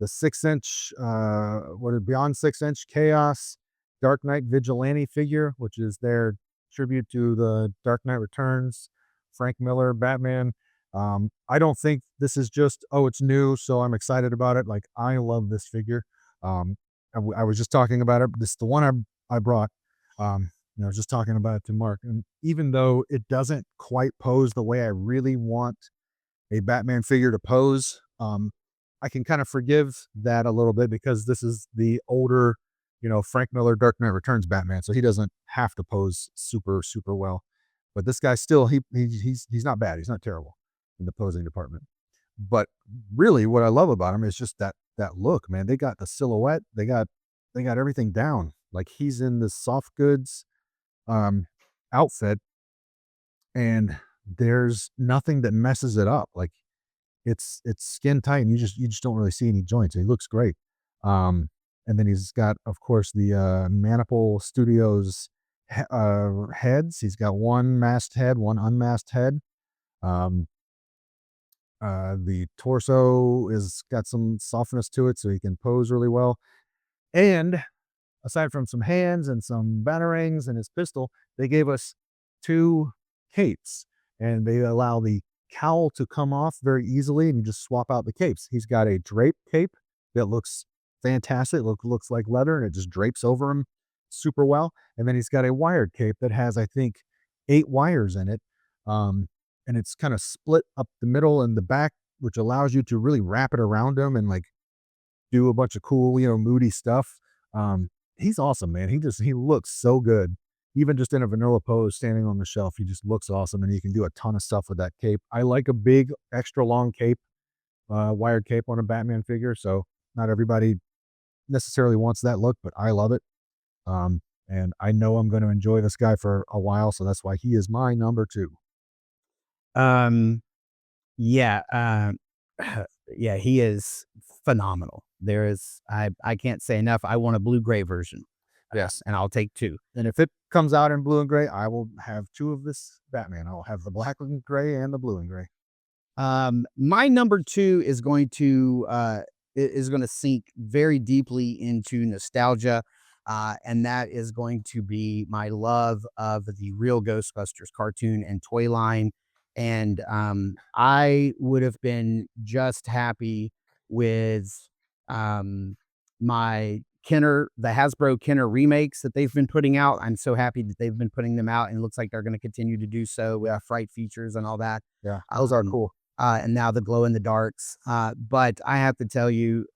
S4: the 6-inch, beyond 6-inch Chaos Dark Knight Vigilante figure, which is their tribute to the Dark Knight Returns, Frank Miller Batman. I don't think this is just, oh, it's new, so I'm excited about it. Like, I love this figure. I was just talking about it. This is the one I brought. I was just talking about it to Mark. And even though it doesn't quite pose the way I really want a Batman figure to pose, I can kind of forgive that a little bit because this is the older, Frank Miller Dark Knight Returns Batman, so he doesn't have to pose super, super well. But this guy still, he's not bad. He's not terrible in the posing department. But really, what I love about him is just that look, man. They got the silhouette. They got everything down. Like, he's in the soft goods outfit, and there's nothing that messes it up. Like, it's skin tight, and you just don't really see any joints. He looks great. And then he's got, of course, the Maniple Studios heads. He's got one masked head, one unmasked head. The torso is got some softness to it, so he can pose really well. And aside from some hands and some batarangs and his pistol, they gave us 2 capes, and they allow the cowl to come off very easily, and you just swap out the capes. He's got a drape cape that looks fantastic, looks like leather, and it just drapes over him super well. And then he's got a wired cape that has, I think, 8 wires in it. And it's kind of split up the middle and the back, which allows you to really wrap it around him and like do a bunch of cool, moody stuff. He's awesome, man. He looks so good. Even just in a vanilla pose, standing on the shelf, he just looks awesome, and you can do a ton of stuff with that cape. I like a big, extra long cape, wired cape on a Batman figure, so not everybody necessarily wants that look, but I love it. And I know I'm going to enjoy this guy for a while, so that's why he is my number 2.
S3: Yeah, yeah, he is phenomenal. I can't say enough. I want a blue gray version.
S4: Yes.
S3: And I'll take 2.
S4: And if it comes out in blue and gray, I will have 2 of this Batman. I'll have the black and gray and the blue and gray.
S3: My number 2 is going to sink very deeply into nostalgia. And that is going to be my love of the Real Ghostbusters cartoon and toy line. And I would have been just happy with my Kenner, the Hasbro Kenner remakes that they've been putting out. I'm so happy that they've been putting them out, and it looks like they're going to continue to do so with Fright features and all that.
S4: Yeah, those are cool.
S3: And now the glow in the darks. But I have to tell you,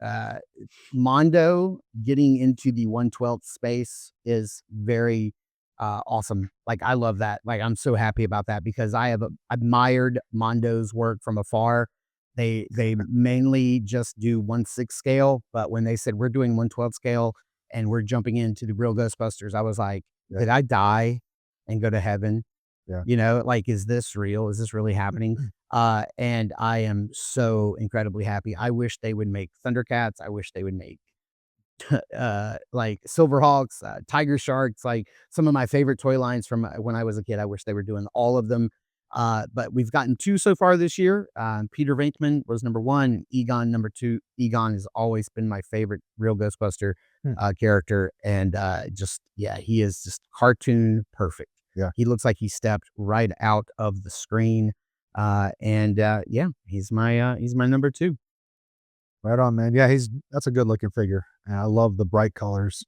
S3: Mondo getting into the 1/12 space is very awesome. Like, I love that. Like, I'm so happy about that because I have admired Mondo's work from afar. They mainly just do 1/6 scale, but when they said we're doing 1/12 scale and we're jumping into the Real Ghostbusters, I was like, did I die and go to heaven?
S4: Yeah.
S3: Like, is this real? Is this really happening? And I am so incredibly happy. I wish they would make Thundercats. I wish they would make like Silverhawks, Tiger Sharks, like some of my favorite toy lines from when I was a kid. I wish they were doing all of them. But we've gotten 2 so far this year. Peter Venkman was number 1, Egon number 2. Egon has always been my favorite Real Ghostbuster character, and he is just cartoon perfect.
S4: Yeah,
S3: he looks like he stepped right out of the screen. He's my number 2.
S4: Right on, man. Yeah, that's a good looking figure, and I love the bright colors.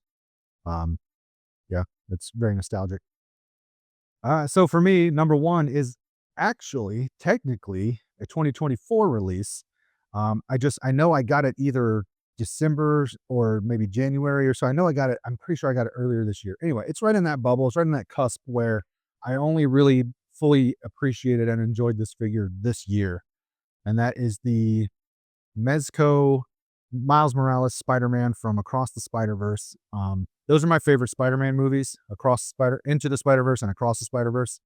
S4: Yeah, it's very nostalgic. So for me, number one is actually technically a 2024 release. I know I got it either December or maybe January or so. I know I got it. I'm pretty sure I got it earlier this year. Anyway, it's right in that bubble. It's right in that cusp where I only really fully appreciated and enjoyed this figure this year, and that is the Mezco Miles Morales Spider-Man from Across the Spider-Verse. Those are my favorite Spider-Man movies. Into the Spider-Verse and Across the Spider-Verse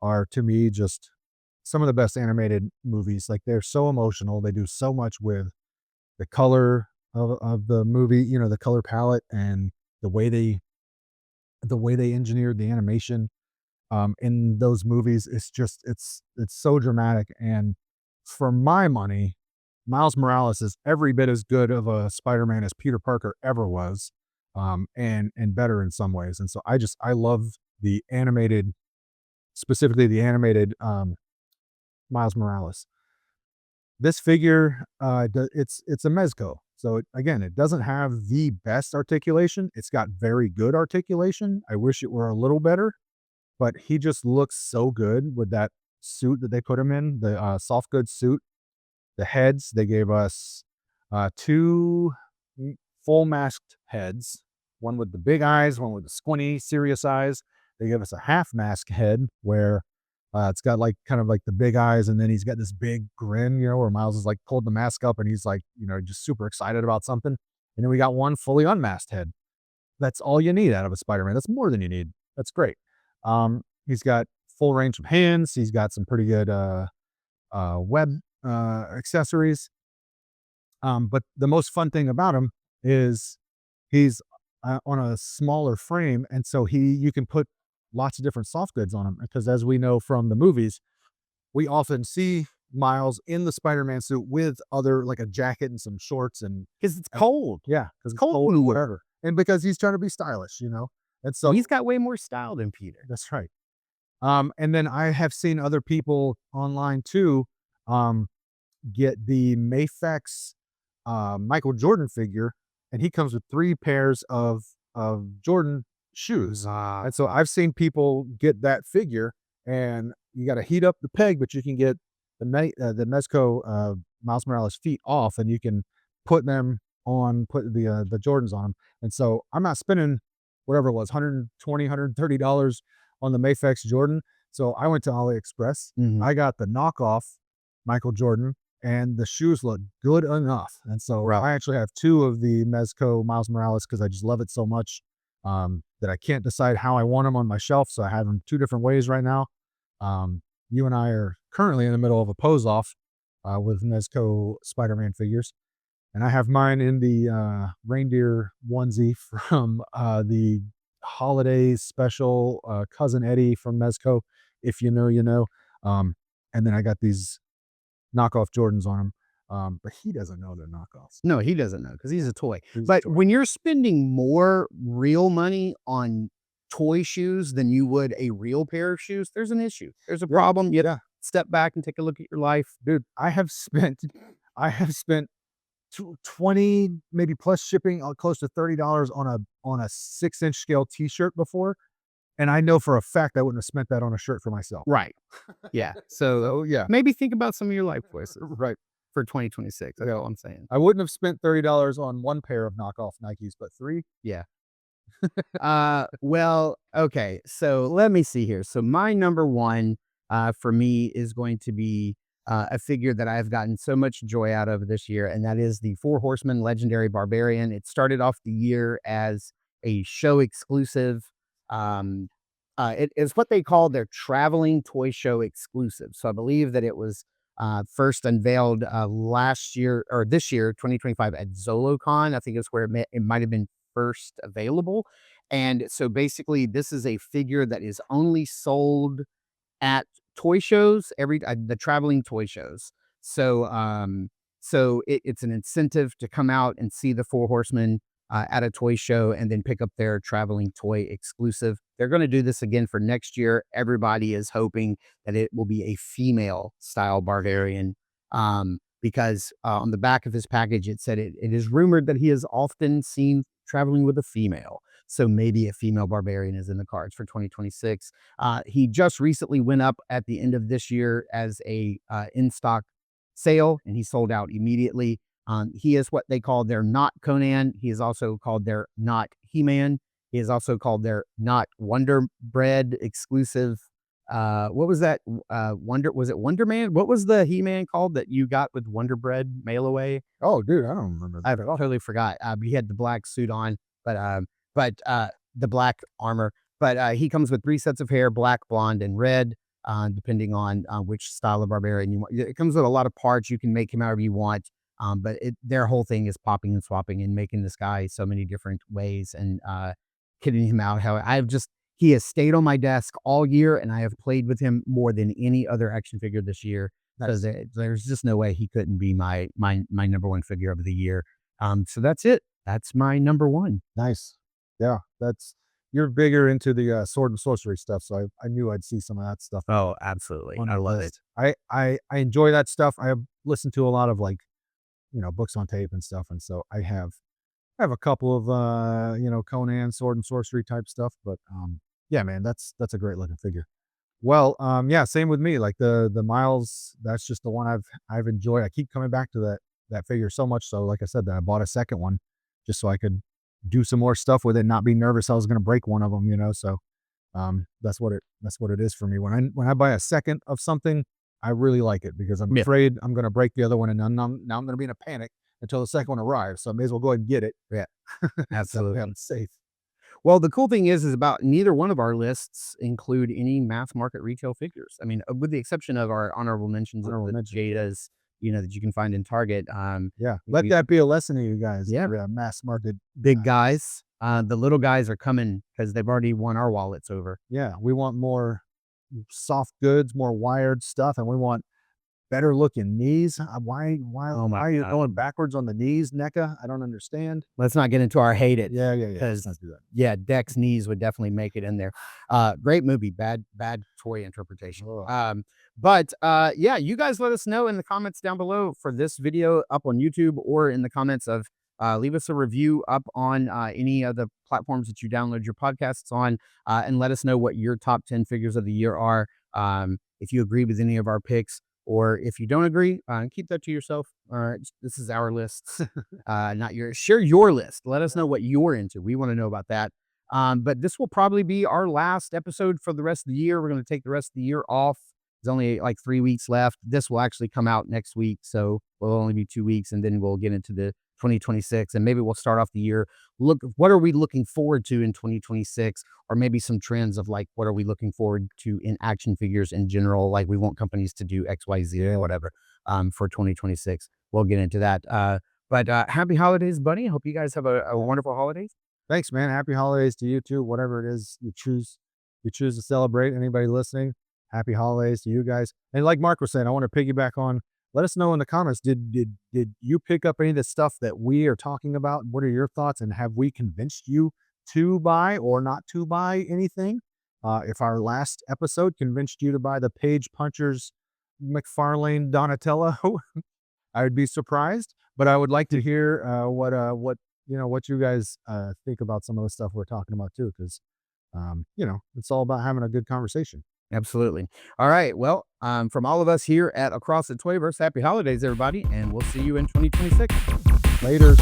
S4: are to me just some of the best animated movies. Like they're so emotional. They do so much with the color of the movie, the color palette and the way they engineered the animation in those movies. It's so dramatic. And for my money, Miles Morales is every bit as good of a Spider-Man as Peter Parker ever was, and better in some ways. And so I love the animated, specifically the animated Miles Morales. This figure, it's a Mezco. So again, it doesn't have the best articulation. It's got very good articulation. I wish it were a little better, but he just looks so good with that suit that they put him in, the soft goods suit. The heads, they gave us two full masked heads, one with the big eyes, one with the squinty, serious eyes. They gave us a half mask head where it's got like kind of like the big eyes, and then he's got this big grin, where Miles is like pulled the mask up and he's like, just super excited about something. And then we got one fully unmasked head. That's all you need out of a Spider-Man. That's more than you need. That's great. He's got full range of hands. He's got some pretty good web accessories. But the most fun thing about him is he's on a smaller frame, and so you can put lots of different soft goods on him. Because as we know from the movies, we often see Miles in the Spider-Man suit with other like a jacket and some shorts, and
S3: Because it's cold.
S4: yeah, because it's
S3: Cold
S4: cold,
S3: in
S4: whatever, and because he's trying to be stylish, And so
S3: He's got way more style than Peter.
S4: that's right. And then I have seen other people online too, get the Mafex Michael Jordan figure, and he comes with 3 pairs of Jordan shoes. And so I've seen people get that figure, and you got to heat up the peg, but you can get the Mezco Miles Morales feet off, and you can put the Jordans on them. And so I'm not spending whatever it was, $120, $130 on the Mafex Jordan. So I went to AliExpress.
S3: Mhm.
S4: I got the knockoff Michael Jordan, and the shoes look good enough. And so
S3: Right.
S4: I actually have 2 of the Mezco Miles Morales because I just love it so much, that I can't decide how I want them on my shelf. So I have them 2 different ways right now. You and I are currently in the middle of a pose off with Mezco Spider-Man figures. And I have mine in the reindeer onesie from the holiday special, Cousin Eddie from Mezco. If you know, you know. And then I got these knockoff Jordans on him. But he doesn't know they're knockoffs.
S3: No, he doesn't know because he's a toy.
S4: He's a
S3: But
S4: toy.
S3: when you're spending more real money on toy shoes than you would a real pair of shoes, there's an issue. There's a problem. You
S4: Yeah.
S3: step back and take a look at your life.
S4: Dude, I have spent 20, maybe plus shipping, close to $30 on a 6-inch scale t-shirt before. And I know for a fact I wouldn't have spent that on a shirt for myself.
S3: Right. Yeah. So
S4: Oh yeah.
S3: maybe think about some of your life choices
S4: Right.
S3: for 2026. That's all I'm saying.
S4: I wouldn't have spent $30 on 1 pair of knockoff Nikes, but 3.
S3: Yeah. Well, okay. So let me see here. So my number one for me is going to be a figure that I've gotten so much joy out of this year, and that is the Four Horsemen Legendary Barbarian. It started off the year as a show exclusive. It is what they call their traveling toy show exclusive. So I believe that it was first unveiled last year or this year, 2025, at ZoloCon. I think it's where it might have been first available. And so basically, this is a figure that is only sold at toy shows, the traveling toy shows. So it's an incentive to come out and see the Four Horsemen at a toy show and then pick up their traveling toy exclusive. They're going to do this again for next year. Everybody is hoping that it will be a female style Barbarian, because on the back of his package it said it is rumored that he is often seen traveling with a female. So maybe a female barbarian is in the cards for 2026. He just recently went up at the end of this year as a in-stock sale, and he sold out immediately. He is what they call their not Conan. He is also called their not He-Man. He is also called their not Wonder Bread exclusive. What was that? Was it Wonder Man? What was the He-Man called that you got with Wonder Bread mail away?
S4: Oh, dude, I don't remember.
S3: I totally forgot. He had the black suit on, but the black armor. But he comes with 3 sets of hair: black, blonde, and red, depending on which style of barbarian you want. It comes with a lot of parts. You can make him however you want. But their whole thing is popping and swapping and making this guy so many different ways and kitting him out. He has stayed on my desk all year, and I have played with him more than any other action figure this year. Because there's just no way he couldn't be my number one figure of the year. So that's it. That's my number one.
S4: Nice. Yeah, you're bigger into the sword and sorcery stuff, so I knew I'd see some of that stuff.
S3: Oh, absolutely.
S4: On
S3: I
S4: the
S3: love
S4: list.
S3: it.
S4: I enjoy that stuff. I have listened to a lot of books on tape and stuff, and so I have a couple of Conan sword and sorcery type stuff, but yeah, man, that's a great looking figure. Well, yeah, same with me. Like the Miles, that's just the one I've enjoyed. I keep coming back to that figure so much so, like I said, that I bought a second one just so I could do some more stuff with it, not be nervous I was going to break one of them, So that's what it is for me. When I buy a second of something, I really like it because I'm afraid I'm going to break the other one, and now I'm going to be in a panic until the second one arrives. So I may as well go ahead and get it.
S3: Yeah,
S4: Absolutely, I'm safe.
S3: Well, the cool thing is about neither one of our lists include any mass market retail figures. I mean, with the exception of our honorable mentions of the Jadas, that you can find in Target.
S4: Yeah, let that be a lesson to you guys.
S3: Yeah,
S4: mass market
S3: big guys. The little guys are coming because they've already won our wallets over.
S4: Yeah, we want more soft goods, more wired stuff, and we want better looking knees. Why are you going backwards on the knees, NECA? I don't understand.
S3: Let's not get into our hate it.
S4: Yeah.
S3: Because Deck's knees would definitely make it in there. Great movie, bad toy interpretation. But yeah, you guys let us know in the comments down below for this video up on YouTube, or in the comments of leave us a review up on any of the platforms that you download your podcasts on, and let us know what your top 10 figures of the year are. If you agree with any of our picks, or if you don't agree, keep that to yourself. All right, this is our list, not yours. Share your list. Let us know what you're into. We want to know about that. But this will probably be our last episode for the rest of the year. We're going to take the rest of the year off. There's only like 3 weeks left. This will actually come out next week, so we'll only be 2 weeks, and then we'll get into the 2026, and maybe we'll start off the year. What are we looking forward to in 2026, or maybe some trends of like what are we looking forward to in action figures in general? Like we want companies to do XYZ or whatever for 2026. We'll get into that. But happy holidays, buddy. I hope you guys have a wonderful holidays.
S4: Thanks, man. Happy holidays to you too. Whatever it is you choose to celebrate. Anybody listening, happy holidays to you guys. And like Mark was saying, I want to piggyback on. Let us know in the comments, did you pick up any of the stuff that we are talking about? What are your thoughts? And have we convinced you to buy or not to buy anything? If our last episode convinced you to buy the Page Punchers McFarlane Donatello, I would be surprised. But I would like to hear what you guys think about some of the stuff we're talking about too, because it's all about having a good conversation.
S3: Absolutely. All right. Well, from all of us here at Across the Toyverse, happy holidays, everybody, and we'll see you in 2026.
S4: Later.